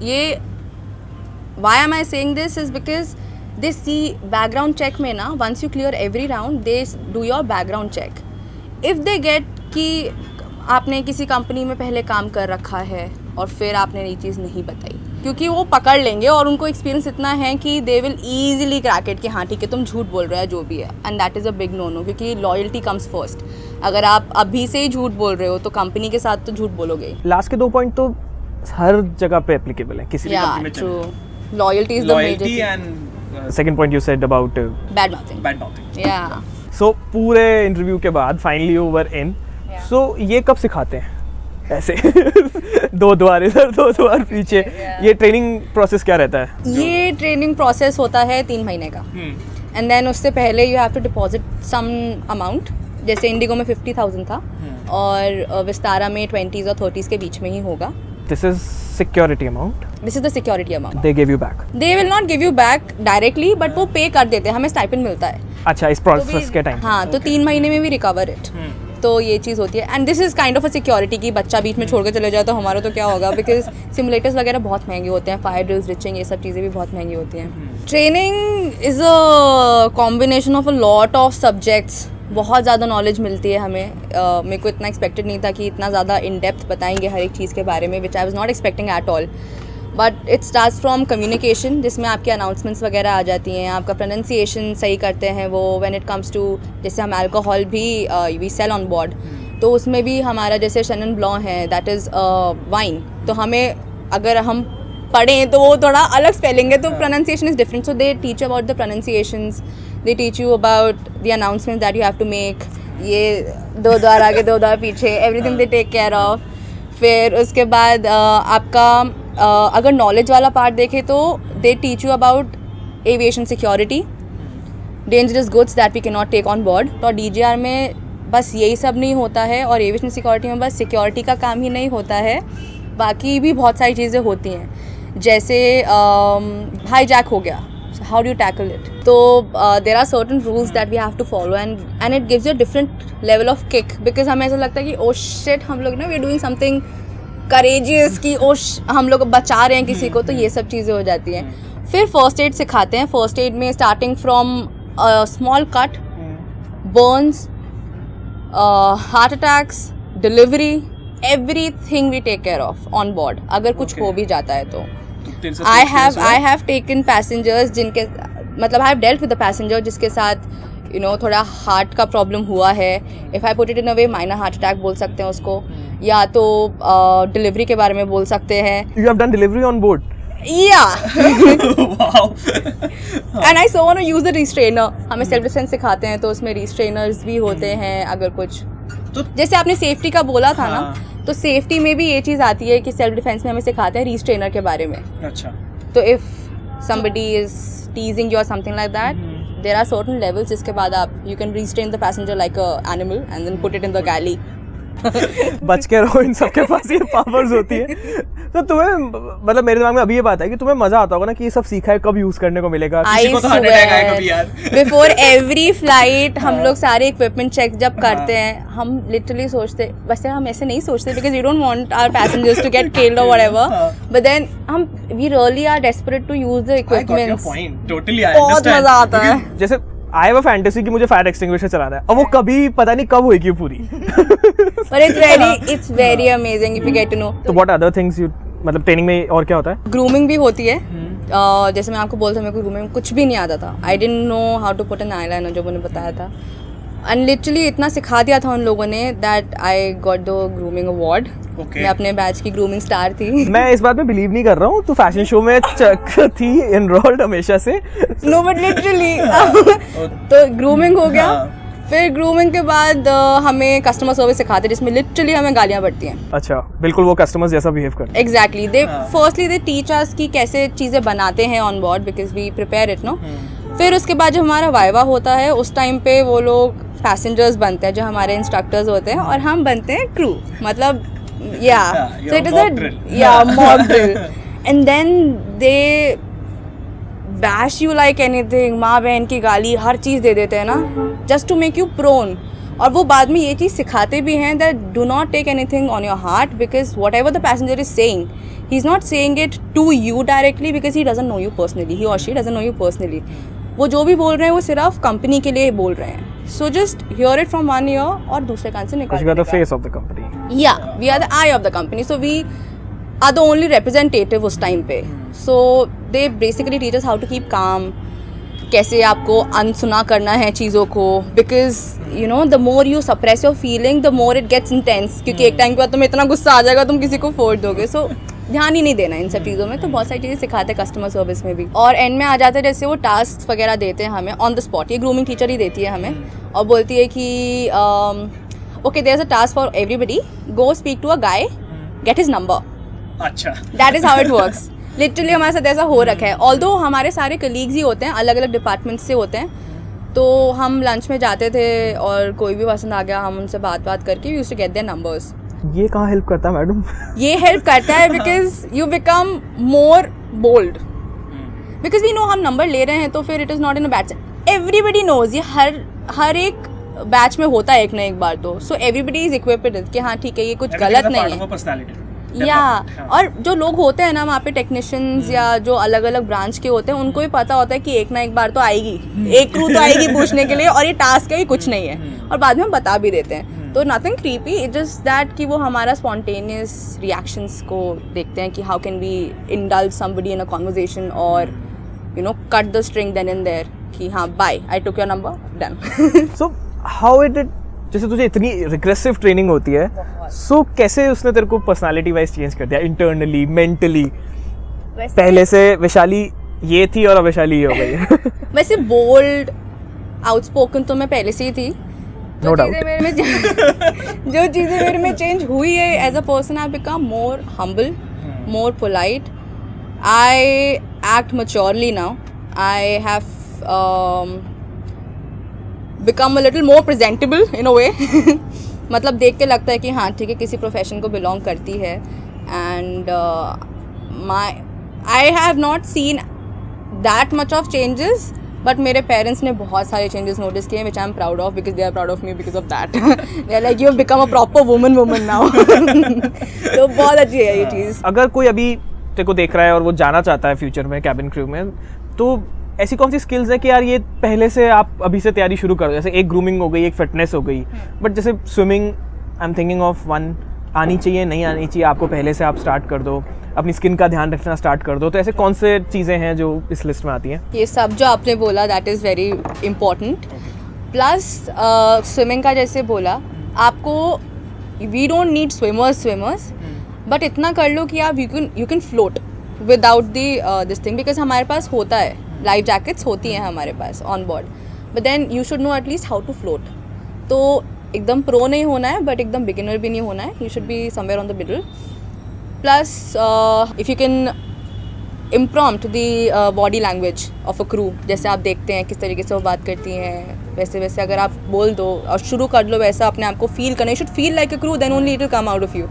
ये why am I saying this is because they see background check में ना, once you clear every round they do your background check. If they get कि आपने किसी company में पहले काम कर रखा है और फिर आपने ये चीज़ नहीं बताई, क्योंकि वो पकड़ लेंगे और उनको एक्सपीरियंस इतना है कि they will easily crack it कि हाँ ठीक है तुम झूठ बोल रहे हो जो भी है, and that is a big no no, क्योंकि लॉयल्टी कम्स फर्स्ट। अगर आप अभी से ही झूठ बोल रहे हो तो कंपनी के साथ तो झूठ बोलोगे। लास्ट के 2 पॉइंट तो हर जगह पे एप्लीकेबल है किसी भी कंपनी में। True, loyalty is the major loyalty and second point you said about bad mouthing. या सो पूरे इंटरव्यू के बाद फाइनली यू वर इन, सो ये कब सिखाते हैं ऐसे 2 द्वार इधर 2 द्वार पीछे? ये ट्रेनिंग प्रोसेस क्या रहता है? ये ट्रेनिंग प्रोसेस होता है 3 महीने का, एंड देन उससे पहले you have to deposit some amount. जैसे इंडिगो में 50,000 था और विस्तारा में 20s और 30s के बीच में ही होगा। This is security amount? This is the security amount. They give you back? They will not give you back directly, but वो पे कर देते हैं, हमें स्टाइपेंड मिलता है। अच्छा, इस प्रोसेस के टाइम? हाँ, तो 3 महीने में भी रिकवर इट। तो ये चीज़ होती है, and this is kind of a security की बच्चा बीच में छोड़ के चले जाए तो हमारा तो क्या होगा, बिकॉज सिमुलेटर्स वगैरह बहुत महंगे होते हैं, फायर ड्रिल्स, रिचिंग, ये सब चीज़ें भी बहुत महंगी होती हैं। Training is a combination of a lot of subjects. बहुत ज़्यादा नॉलेज मिलती है हमें। मेरे को इतना एक्सपेक्टेड नहीं था कि इतना ज़्यादा इन डेप्थ बताएंगे हर एक चीज़ के बारे में, which I was not expecting at all. But it starts from communication, जिसमें आपकी अनाउंसमेंट्स वगैरह आ जाती हैं, आपका प्रोनाउंसिएशन सही करते हैं वो। व्हेन इट कम्स टू, जैसे हम अल्कोहल भी वी सेल ऑन बोर्ड, तो उसमें भी हमारा जैसे शेनन ब्लॉ है, दैट इज़ वाइन, तो हमें अगर हम पढ़ें तो वो थोड़ा अलग स्पेलिंग है, तो pronunciation is different. So they teach about the pronunciations, they teach you about the announcement that you have to make. ये 2 द्वार आगे 2 द्वार पीछे, everything they take care of. फिर उसके बाद आपका अगर नॉलेज वाला पार्ट देखें तो they teach you about aviation security, dangerous goods that we can not take on board. तो DGR में बस यही सब नहीं होता है, और एविएशन सिक्योरिटी में बस सिक्योरिटी का काम ही नहीं होता है, बाकी भी बहुत सारी चीज़ें होती हैं। जैसे हाईजैक हो गया, how do you tackle it? So there are certain rules that we have to follow, and it gives you a different level of kick, because हमें ऐसा लगता है कि oh shit, हम लोग ना we are doing something courageous, कि हम लोग बचा रहे हैं किसी को, तो ये सब चीज़ें हो जाती हैं। फिर फर्स्ट एड सिखाते हैं। फर्स्ट एड में starting from small cut, burns, heart attacks, delivery, everything we take care of on board, अगर कुछ हो भी जाता है तो। I have taken passengers जिनके मतलब I have dealt with the passenger जिसके साथ थोड़ा हार्ट का प्रॉब्लम हुआ है। If I put it in a way, minor heart attack बोल सकते हैं उसको, या तो डिलीवरी के बारे में बोल सकते हैं। You have done delivery on board? Yeah. Wow. And I so want to use the restrainer. हमें सेल्फ डिफेंस सिखाते हैं तो उसमें रिस्ट्रेनर्स भी होते हैं। अगर कुछ तो जैसे आपने सेफ्टी का बोला था ना, तो सेफ्टी में भी ये चीज़ आती है कि सेल्फ डिफेंस में हमें सिखाते हैं रिस्ट्रेनर के बारे में। अच्छा, तो if somebody is teasing you or something like that, there are certain levels जिसके बाद आप you can restrain the passenger like a animal and then put it in the galley. बच के रहो, इन सबके पास ये पावर्स होती है। तो तुम्हें मतलब मेरे दिमाग में अभी ये बात है कि तुम्हें मजा आता होगा ना कि ये सब सीखा है, कब यूज करने को मिलेगा? किसी को तो हार्ट अटैक आएगा कभी यार। बिफोर एवरी फ्लाइट हम लोग सारे इक्विपमेंट चेक जब करते हैं, हम लिटरली सोचते, वैसे हम ऐसे नहीं सोचते because we don't want our passengers to get killed और व्हाटएवर, बट देन हम we really are desperate to use the equipments. बहुत मजा आता है। जैसे I have a fantasy कि मुझे फायर एक्सटिंग्विशर चलाना है, अब वो कभी पता नहीं कब होगी पूरी। But it's very amazing if you get to know. तो what other things you मतलब ट्रेनिंग में और क्या होता है? ग्रूमिंग भी होती है। जैसे मैं आपको बोलता हूँ, मेरे को ग्रूमिंग में कुछ भी नहीं आता था। I didn't know how to put an eyeliner, जो उन्होंने बताया था, एंड लिटरली इतना सिखा दिया था उन लोगों ने that I got the grooming award. मैं अपने बैच की ग्रूमिंग स्टार थी। मैं इस बात में बिलीव नहीं कर रहा हूँ, तू फैशन शो में थी इनरोल्ड हमेशा से। नो बट लिटरली तो ग्रूमिंग हो गया। फिर ग्रूमिंग के बाद हमें कस्टमर सर्विस सिखाते, जिसमें लिटरली हमें गालियाँ पड़ती हैं। अच्छा, बिल्कुल वो कस्टमर्स जैसा बिहेव करते हैं। Exactly, they firstly they teach us कि कैसे चीज़ें बनाते हैं on board, because we prepare it no. फिर उसके बाद जब हमारा वाइवा होता है, उस टाइम पे वो लोग पैसेंजर्स बनते हैं जो हमारे इंस्ट्रक्टर्स होते हैं, और हम बनते हैं क्रू। मतलब so it is a mock drill, and then they bash you like anything, माँ बहन की गाली, हर चीज़ दे देते हैं ना, just to make you prone। और वो बाद में ये चीज़ सिखाते भी हैं that do not take anything on your heart, because whatever the passenger is saying, he's not saying it to you directly because he doesn't know you personally, he or she doesn't know you personally। वो जो भी बोल रहे हैं वो सिर्फ company के लिए बोल रहे हैं। So just hear it from one ear और दूसरे कान से निकाल। You are the face of the company. Yeah, we are the eye of the company. So we are the only representative उस टाइम पे. So they basically teach us how to keep calm, कैसे आपको अनसुना करना है चीज़ों को, because you know the more you suppress your feeling the more it gets intense, क्योंकि एक टाइम के बाद तुम्हें इतना गुस्सा आ जाएगा तुम किसी को फोड़ दोगे. सो ध्यान ही नहीं देना इन सब चीज़ों में. तो बहुत सारी चीज़ें सिखाते हैं कस्टमर सर्विस में भी. और एंड में आ जाते हैं जैसे वो टास्क वगैरह देते हैं हमें ऑन द स्पॉट. ये ग्रूमिंग टीचर ही देती है हमें और बोलती है कि okay there is a task for everybody, go speak to a guy, get his number. अच्छा. That is how it works. Literally हमारे साथ ऐसा हो रखा है. ऑल्दो हमारे सारे कलीग्स ही होते हैं, अलग अलग डिपार्टमेंट से होते हैं. तो हम लंच में जाते थे और कोई भी पसंद आ गया हम उनसे बात करके used to get their numbers. ये कहाँ हेल्प करता है मैडम? ये हेल्प करता है because you become more bold, because we know हम नंबर ले रहे हैं तो फिर it is not in a batch. Everybody knows, ये हर एक बैच में होता है एक ना एक बार. तो सो एवरीबडी इज इक्विप्ड कि हाँ ठीक है ये कुछ गलत नहीं है. या और जो लोग होते हैं ना वहाँ पे टेक्नीशियंस या जो अलग अलग ब्रांच के होते हैं उनको भी पता होता है कि एक ना एक बार तो आएगी, एक क्रू तो आएगी पूछने के लिए और ये टास्क है ही कुछ नहीं है. और बाद में हम बता भी देते हैं. तो nothing creepy, it just that कि वो हमारा स्पॉन्टेनियस रिएक्शंस को देखते हैं कि how can we indulge somebody in a conversation और you know cut the string then and there कि हाँ bye I took your number done. So how it जैसे तुझे इतनी रिग्रेसिव ट्रेनिंग होती है, सो कैसे उसने तेरे को पर्सनालिटी वाइज चेंज कर दिया इंटरनली, मेंटली? पहले से वैशाली ये थी और अब वैशाली ये हो गई है. वैसे बोल्ड आउटस्पोकन तो मैं पहले से ही थी. No doubt. जो चीज़ें मेरे में चेंज हुई है as a person, I become more humble, more polite, I act maturely now, I have become a little more presentable in a way. मतलब देख के लगता है कि हाँ ठीक है किसी प्रोफेशन को बिलोंग करती है. And I have not seen that much of changes, but मेरे पेरेंट्स ने बहुत सारे चेंजेस नोटिस किए which I am proud of because they are proud of me because of that. They are like you have become a proper woman now. तो बहुत अच्छी है ये चीज़. अगर कोई अभी तेरे को देख रहा है और वो जाना चाहता है फ्यूचर में कैबिन क्रू में, तो ऐसी कौन सी स्किल्स है कि यार ये पहले से आप अभी से तैयारी शुरू करो? जैसे एक ग्रूमिंग हो गई, एक फिटनेस हो गई, बट जैसे swimming I am thinking of one, आनी चाहिए नहीं आनी चाहिए आपको, पहले से आप स्टार्ट कर दो, अपनी स्किन का ध्यान रखना स्टार्ट कर दो. तो ऐसे कौन से चीज़ें हैं जो इस लिस्ट में आती हैं? ये सब जो आपने बोला that is very important. Plus swimming का जैसे बोला, आपको we don't need swimmers, but इतना कर लो कि आप you can float without this thing, because हमारे पास होता है लाइफ जैकेट्स होती हैं हमारे पास on board, but then you should know at least how to float. तो एकदम प्रो नहीं होना है बट एकदम बिगिनर भी नहीं होना है, you should be somewhere on the middle. Plus if you can impromptu the body language of a crew, जैसे आप देखते हैं किस तरीके से वो बात करती हैं, वैसे वैसे अगर आप बोल दो और शुरू कर लो वैसा अपने आप को फील करना, you should feel like a crew, then only it will come out of you.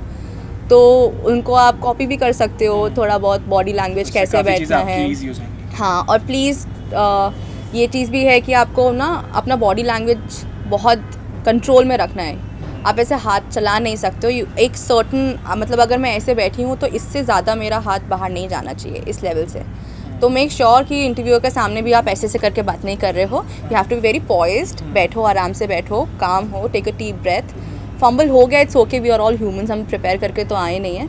तो उनको आप कॉपी भी कर सकते हो थोड़ा बहुत, बॉडी लैंग्वेज कैसे बैठना है. हाँ, और प्लीज़ ये चीज़ भी है कि आपको ना अपना बॉडी लैंग्वेज बहुत कंट्रोल में रखना है. आप ऐसे हाथ चला नहीं सकते हो. एक सर्टन मतलब अगर मैं ऐसे बैठी हूँ तो इससे ज़्यादा मेरा हाथ बाहर नहीं जाना चाहिए इस लेवल से. तो मेक श्योर कि इंटरव्यूअर के सामने भी आप ऐसे करके बात नहीं कर रहे हो. You have to be very poised. बैठो, आराम से बैठो, काम हो, take a deep breath. Fumble हो गया, it's okay, we are all humans, हम प्रिपेयर करके तो आए नहीं हैं.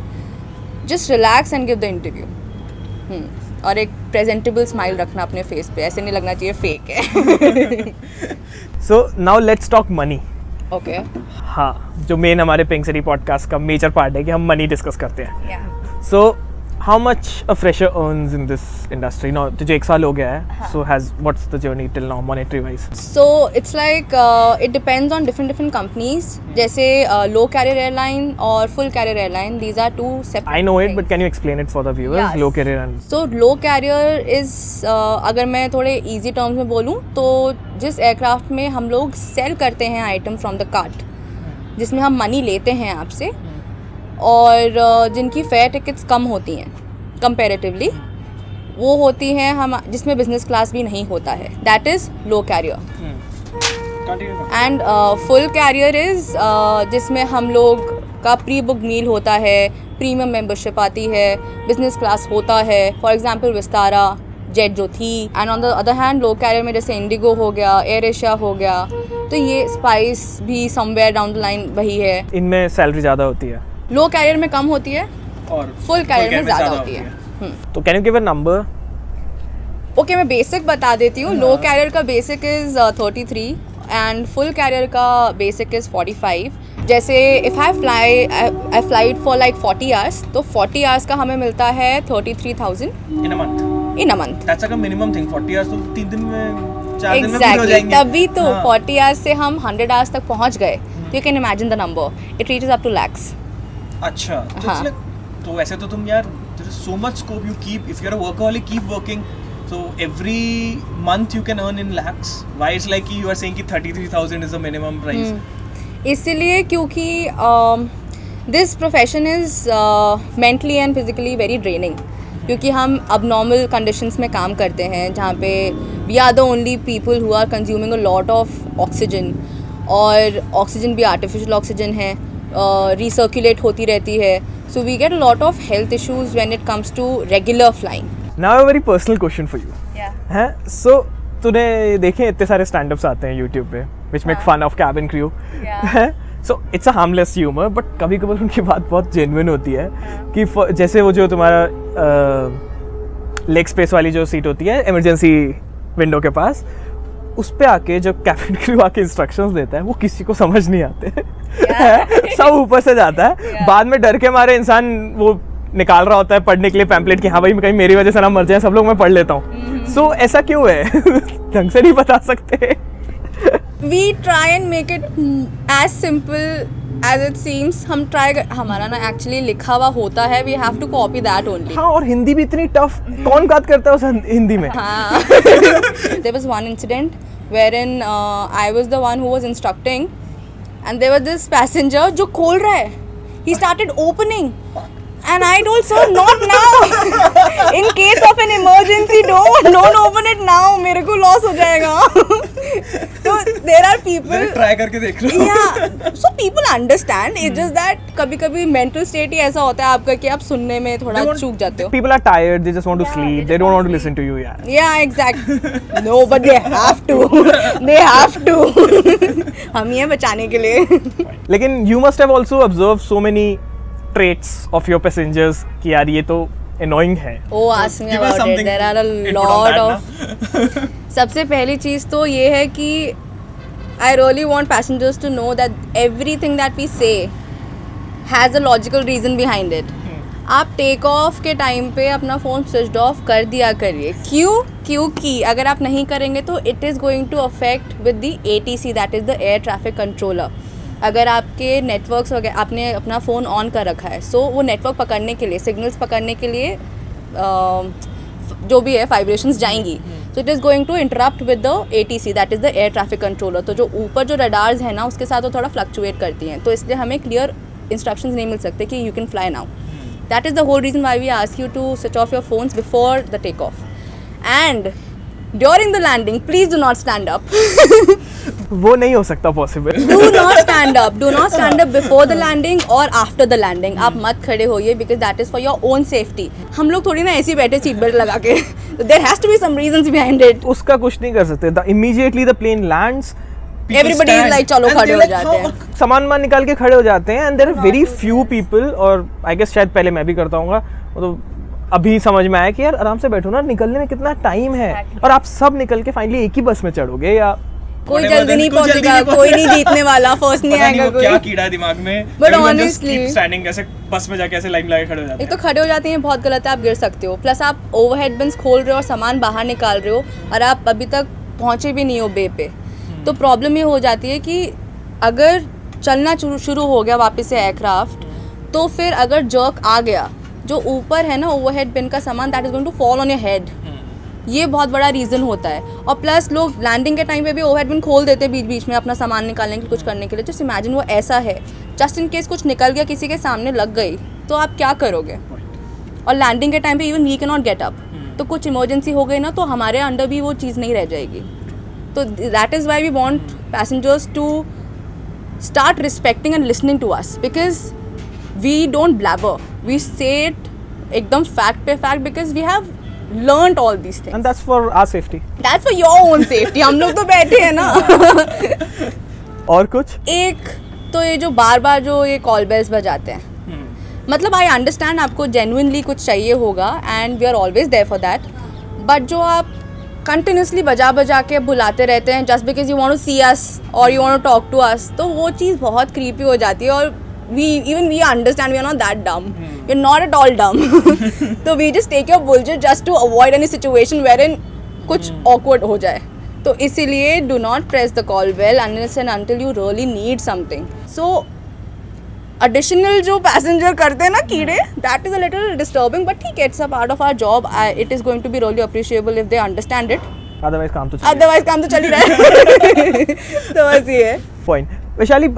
Just relax and give the interview. और एक प्रेजेंटेबल स्माइल रखना अपने फेस पे, ऐसे नहीं लगना चाहिए फेक है. So now let's talk money. Okay. हाँ, जो मेन हमारे पिंक सिटी पॉडकास्ट का मेजर पार्ट है कि हम मनी डिस्कस करते हैं. Yeah. So how much a fresher earns in this industry? Now, तुझे 1 साल हो गया है, so what's the journey till now monetary wise? So it's like it depends on different companies. जैसे low carrier airline और full carrier airline, these are two separate. I know it, things. but can you explain it for the viewers? Yes. Low carrier and So low carrier is अगर मैं थोड़े easy terms में बोलूँ तो जिस aircraft में हम लोग सेल करते हैं आइटम फ्रॉम द कार्ट, जिसमें हम मनी लेते हैं आपसे, और जिनकी फेयर टिकट्स कम होती हैं कंपैरेटिवली, वो होती हैं हम जिसमें बिजनेस क्लास भी नहीं होता है, that is low carrier. And full carrier is जिसमें हम लोग का प्री बुक मील होता है, प्रीमियम मेंबरशिप आती है, बिजनेस क्लास होता है, फॉर एग्जांपल विस्तारा जेट जो थी. And on the other hand low carrier में जैसे इंडिगो हो गया, एयर एशिया हो गया, तो ये स्पाइस भी समवेयर डाउन द लाइन वही है. इनमें सैलरी ज़्यादा होती है. लो कैरियर में कम होती है और फुल कैरियर में ज़्यादा होती है। तो can you give a number? Okay, मैं बेसिक बता देती हूँ। लो कैरियर का basic is 33 and full carrier का बेसिक इज़ 45। जैसे if I flight for like 40 hours, तो 40 आवर्स का हमें मिलता है 33,000 in a month. That's like a minimum thing. 40 hours तो 3 दिन में 4 दिन में पूरे हो जाएंगे। तभी तो 40 आवर्स से हम 100 आवर्स तक पहुँच गए। तो you can imagine the number, it reaches up to lakhs। अच्छा, तो वैसे तो तुम यार, there is so much scope you keep, if you're a workaholic, keep working, so every month you can earn in lakhs. Why it's like you are saying कि 33,000 is the minimum price? इसलिए क्योंकि this profession is mentally and physically very draining, क्योंकि हम अब normal conditions में काम करते हैं जहाँ पे we are the only people who are consuming a lot of oxygen, और ऑक्सीजन भी आर्टिफिशियल ऑक्सीजन है, रिसर्कुलेट होती रहती है, so we get a lot of health issues when it comes to regular flying. Now a very personal question for you है, so तूने देखे इतने सारे स्टैंड-अप्स आते हैं यूट्यूब पे which make fun of cabin crew, so it's a harmless humour, but कभी कभी उनकी बात बहुत जेन्युइन होती है कि जैसे वो जो तुम्हारा लेग स्पेस वाली जो सीट होती है इमरजेंसी विंडो के पास, उस पे आके जब कैबिन क्रू आके इंस्ट्रक्शंस देता है वो किसी को समझ नहीं आते। सब ऊपर से जाता है, बाद में डर के मारे इंसान वो निकाल रहा होता है पढ़ने के लिए पैम्पलेट कि हाँ भाई कहीं मेरी वजह से ना मर जाए सब लोग, मैं पढ़ लेता हूँ। सो ऐसा क्यों है? ढंग से नहीं बता सकते। We try and make it as simple as it seems. हम ट्राई, हमारा ना एक्चुअली लिखा हुआ होता है, we have to copy that only. हाँ, और हिंदी भी इतनी टफ, कौन बात करता है उस हिंदी में? हाँ। There was one incident wherein I was the one who was instructing, and there was this passenger जो खोल रहा है, he started opening. And I told sir, not now. In case of an emergency, don't open it now. मेरे को loss हो जाएगा। तो there are people. Try करके देख लो। Yeah, so people understand. It's just that कभी-कभी mental state ही ऐसा होता है आपका कि आप सुनने में थोड़ा चूक जाते हो। People are tired. They just want to sleep. They don't want to listen to you, यार। Yeah, exactly. No, but they have to. They have to. हम ये बचाने के लिए। लेकिन you must have also observed so many traits of your passengers कि यार ये तो annoying है। Oh, ask me about it. There are a lot of. सबसे पहली चीज़ तो ये है कि I really want passengers to know that everything that we say has a logical reason behind it. आप टेक ऑफ के टाइम पे अपना फ़ोन स्विच ऑफ कर दिया करिए। क्यों? क्योंकि अगर आप नहीं करेंगे तो it is going to affect with the ATC, that is the air traffic controller. अगर आपके नेटवर्क्स वगैरह, आपने अपना फ़ोन ऑन कर रखा है, सो वो नेटवर्क पकड़ने के लिए, सिग्नल्स पकड़ने के लिए जो भी है वाइब्रेशंस जाएंगी, so it is going to interrupt with the ATC, that is the air traffic controller. तो जो ऊपर जो रडार्स हैं ना उसके साथ वो थोड़ा फ्लक्चुएट करती हैं, तो इसलिए हमें क्लियर इंस्ट्रक्शंस नहीं मिल सकते कि you can fly now. That is the whole reason why we ask you to switch off your phones before the take off and during the landing. Please do not stand up. वो नहीं हो सकता possible. Do not stand up. Do not stand up before the landing or after the landing. आप मत खड़े होइए because that is for your own safety. हम लोग थोड़ी ना ऐसे ही बैठे सीट बेल्ट लगा के। There has to be some reasons behind it. उसका कुछ नहीं कर सकते। Immediately the plane lands, everybody is like चलो खड़े हो जाते हैं। सामान निकाल के खड़े हो जाते हैं and there are very few people, और I guess शायद पहले मैं भी करता हूँगा, तो अभी समझ में आया कि यार आराम से बैठो ना, निकलने में कितना टाइम है, और आप सब निकल के फाइनली एक ही बस में चढ़ोगे, या कोई जल्दी नहीं पहुंचेगा, कोई नहीं जीतने वाला, फर्स्ट नहीं आएगा कोई। क्या कीड़ा है दिमाग में, बट ऑनेस्टली स्टैंडिंग कैसे बस में जाके ऐसे लाइन लगा के खड़े हो जाते हैं। एक तो खड़े हो जाते हैं, बहुत गलत है, आप गिर सकते हो, प्लस आप ओवरहेड बिन्स खोल रहे हो और सामान बाहर निकाल रहे हो और आप अभी तक पहुंचे भी नहीं हो बे पे, तो प्रॉब्लम ये हो जाती है कि अगर चलना शुरू हो गया वापस से एयरक्राफ्ट, तो फिर अगर जर्क आ गया, जो ऊपर है ना ओवरहेड बिन का सामान, that is going to fall on your head. ये बहुत बड़ा रीज़न होता है। और प्लस लोग लैंडिंग के टाइम पे भी ओवरहेड बिन खोल देते हैं बीच बीच में अपना सामान निकालने के लिए, कुछ करने के लिए। जस्ट इमेजिन वो ऐसा है, जस्ट इन केस कुछ निकल गया, किसी के सामने लग गई, तो आप क्या करोगे? और लैंडिंग के टाइम पे even we can not get up, तो कुछ इमरजेंसी हो गई ना, तो हमारे अंडर भी वो चीज़ नहीं रह जाएगी। तो that is why we want passengers to start respecting and listening to us, because we don't blabber, we say it एकदम फैक्ट पे fact, because we have learned all these things. And that's for our safety. That's for your own safety. हम लोग तो बैठे हैं ना। और कुछ? एक तो ये जो बार बार जो ये कॉल बेल्स बजाते हैं, मतलब आई अंडरस्टैंड आपको जेन्युइनली कुछ चाहिए होगा and we are always there for that, but जो आप कंटिन्यूसली बजा के बुलाते रहते हैं just because you want to see us और you want to talk to us, तो वो चीज़ बहुत क्रीपी हो जाती है. और we understand we are not that dumb. We're not at all dumb. So we just take your bullshit just to avoid any situation wherein कुछ awkward हो जाए. तो इसीलिए do not press the call bell unless and until you really need something. So additional जो passenger करते हैं ना कीड़े, that is a little disturbing, but ठीक है, it's a part of our job. It is going to be really appreciable if they understand it. Otherwise काम तो चल ही रहा है. तो बस ये है. Point. वैशाली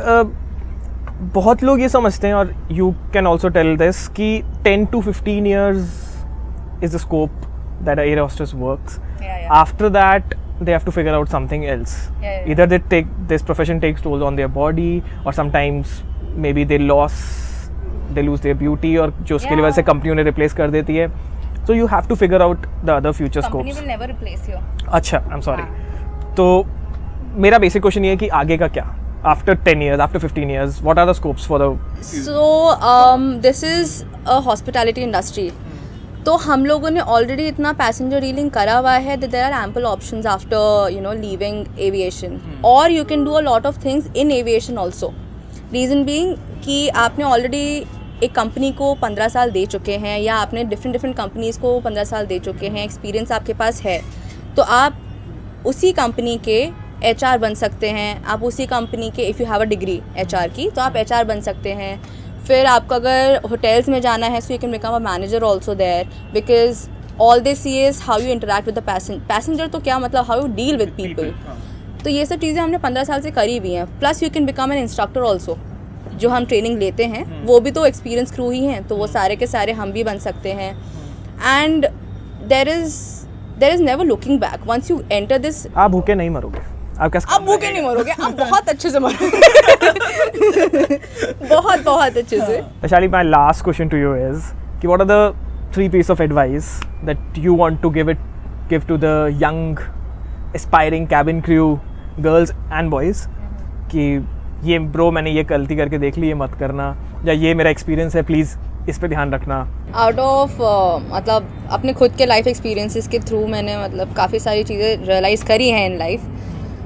बहुत लोग ये समझते हैं और you can also tell this कि 10 to 15 years is the scope that a air hostess works. Yeah. After that they have to figure out something else. Yeah. Either this profession takes toll on their body or sometimes maybe they lose their beauty और जो उसके लिए वजह से company उन्हें replace कर देती है. So you have to figure out the other future scopes. Company will never replace you. अच्छा, I'm sorry. तो मेरा बेसिक क्वेश्चन ये है कि आगे का क्या? After 10 years, after 15 years, what are the scopes for the... So, this is a hospitality industry. तो हम लोगों ने ऑलरेडी इतना पैसेंजर डीलिंग करा हुआ है that there are ample options after leaving aviation. Or you can do a lot of things in aviation also. Reason being कि आपने ऑलरेडी एक कंपनी को 15 साल दे चुके हैं या आपने डिफरेंट कंपनीज़ को 15 साल दे चुके हैं, एक्सपीरियंस आपके पास है, तो आप उसी कंपनी के HR बन सकते हैं. आप उसी कंपनी के if you have a degree HR की तो आप HR बन सकते हैं. फिर आपको अगर होटल्स में जाना है so you can become a manager also there, because all they see is how you interact with the passenger. तो क्या मतलब how you deal with people. तो ये सब चीज़ें हमने 15 साल से करी हुई हैं. Plus you can become an instructor also. जो हम ट्रेनिंग लेते हैं वो भी तो एक्सपीरियंस क्रू ही हैं, तो वो सारे के सारे हम भी बन सकते हैं. And there is never looking back once you enter this. आप भूखे नहीं मरोगे. आप भूखे नहीं मरोगे, आप बहुत अच्छे से मरोगे. बहुत अच्छे से. Vishali, my last question to you is कि what are the 3 pieces of advice that you want to give to the young aspiring cabin crew girls and boys कि ये ब्रो मैंने ये गलती करके देख ली, ये मत करना, या ये मेरा एक्सपीरियंस है, प्लीज़ इस पे ध्यान रखना. आउट ऑफ मतलब अपने खुद के लाइफ एक्सपीरियंसेस के थ्रू मैंने मतलब काफ़ी सारी चीज़ें रियलाइज़ करी हैं इन लाइफ.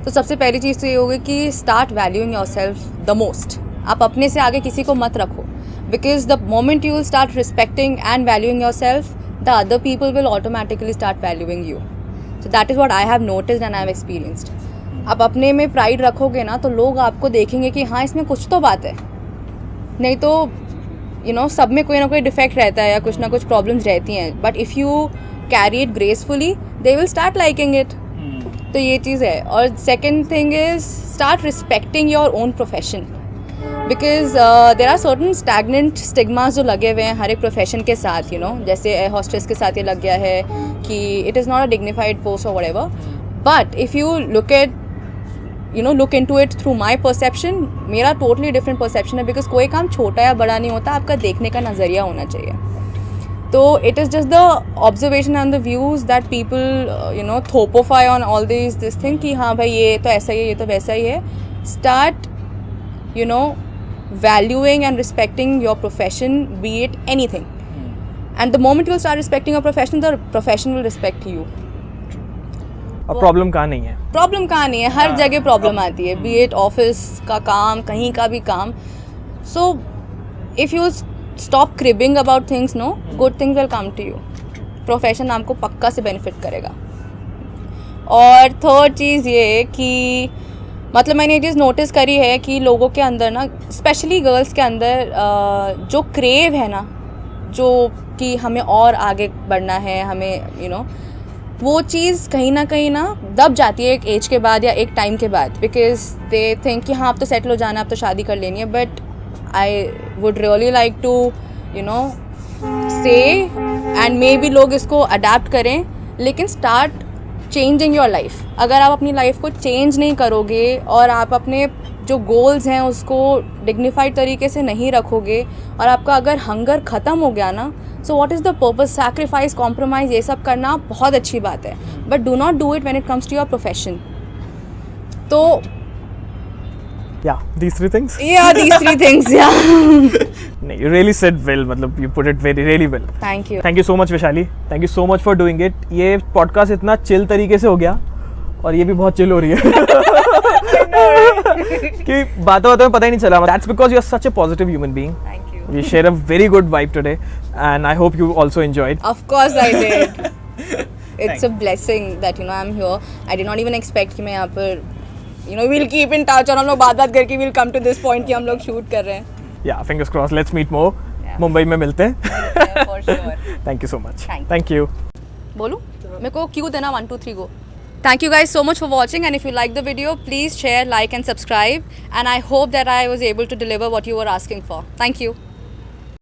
तो सबसे पहली चीज़ तो ये होगी कि start valuing yourself the most. आप अपने से आगे किसी को मत रखो, because the moment you will start respecting and valuing yourself, the other people will automatically start valuing you. So that is what I have noticed and I have experienced. आप अपने में प्राइड रखोगे ना तो लोग आपको देखेंगे कि हाँ इसमें कुछ तो बात है, नहीं तो सब में कोई ना कोई डिफेक्ट रहता है या कुछ ना कुछ प्रॉब्लम्स रहती हैं. But if you carry it gracefully they will start liking it. तो ये चीज़ है. और second thing is start respecting your own profession, because there are certain stagnant stigmas जो लगे हुए हैं हर एक प्रोफेशन के साथ. जैसे एयर हॉस्टेस के साथ ये लग गया है कि it is not a dignified post और whatever. But if you look into it through my perception, मेरा टोटली डिफरेंट परसेप्शन है. बिकॉज कोई काम छोटा या बड़ा नहीं होता, आपका देखने का नज़रिया होना चाहिए. तो it is just the observation and the views that people थोपोफाई ऑन ऑल दिस थिंग कि हाँ भाई ये तो ऐसा ही है, ये तो वैसा ही है. Start valuing and respecting your profession, be it anything. And the moment you'll start respecting your profession, the profession will respect you. और प्रॉब्लम कहाँ नहीं है? प्रॉब्लम कहाँ नहीं है, हर जगह प्रॉब्लम आती है, be it ऑफिस का काम, कहीं का भी काम. So if you stop cribbing about things, no, good things will come to you. Profession आपको पक्का से बेनिफिट करेगा. और थर्ड चीज़ ये कि मतलब मैंने ये चीज़ नोटिस करी है कि लोगों के अंदर ना, स्पेशली गर्ल्स के अंदर जो क्रेव है ना, जो कि हमें और आगे बढ़ना है, हमें वो चीज़ कहीं ना दब जाती है एक एज के बाद या एक टाइम के बाद. बिकॉज दे थिंक कि हाँ अब तो सेटल हो जाना, अब तो शादी कर लेनी है. But I would really like to say, and maybe लोग इसको अडेप्ट करें, लेकिन स्टार्ट चेंजिंग योर लाइफ. अगर आप अपनी लाइफ को चेंज नहीं करोगे और आप अपने जो गोल्स हैं उसको डिग्निफाइड तरीके से नहीं रखोगे और आपका अगर हंगर ख़त्म हो गया ना, so what is the purpose. Sacrifice, compromise, ये सब करना बहुत अच्छी बात है, but do not do it when it comes to your profession. तो these three things. Yeah, these 3 things, yeah. नहीं, you really said well, मतलब you put it very really well. Thank you. Thank you so much Vishali, thank you so much for doing it. ये podcast इतना chill तरीके से हो गया और ये भी बहुत चिल हो रही है कि बातों बातों में पता ही नहीं चला. That's because you are such a positive human being. Thank you. We share a very good vibe today and I hope you also enjoyed. Of course I did. It's a blessing that I'm here. I did not even expect कि मैं यहाँ पर we'll keep in touch और हम लोग बात करके we'll come to this point कि हम लोग shoot कर रहे हैं. Yeah, fingers crossed. Let's meet more. Yeah. Mumbai में मिलते हैं. For sure. Thank you so much. Thank you. बोलूं? मेरे को क्यों देना 1 2 3 go. Thank you guys so much for watching, and if you like the video, please share, like and subscribe, and I hope that I was able to deliver what you were asking for. Thank you.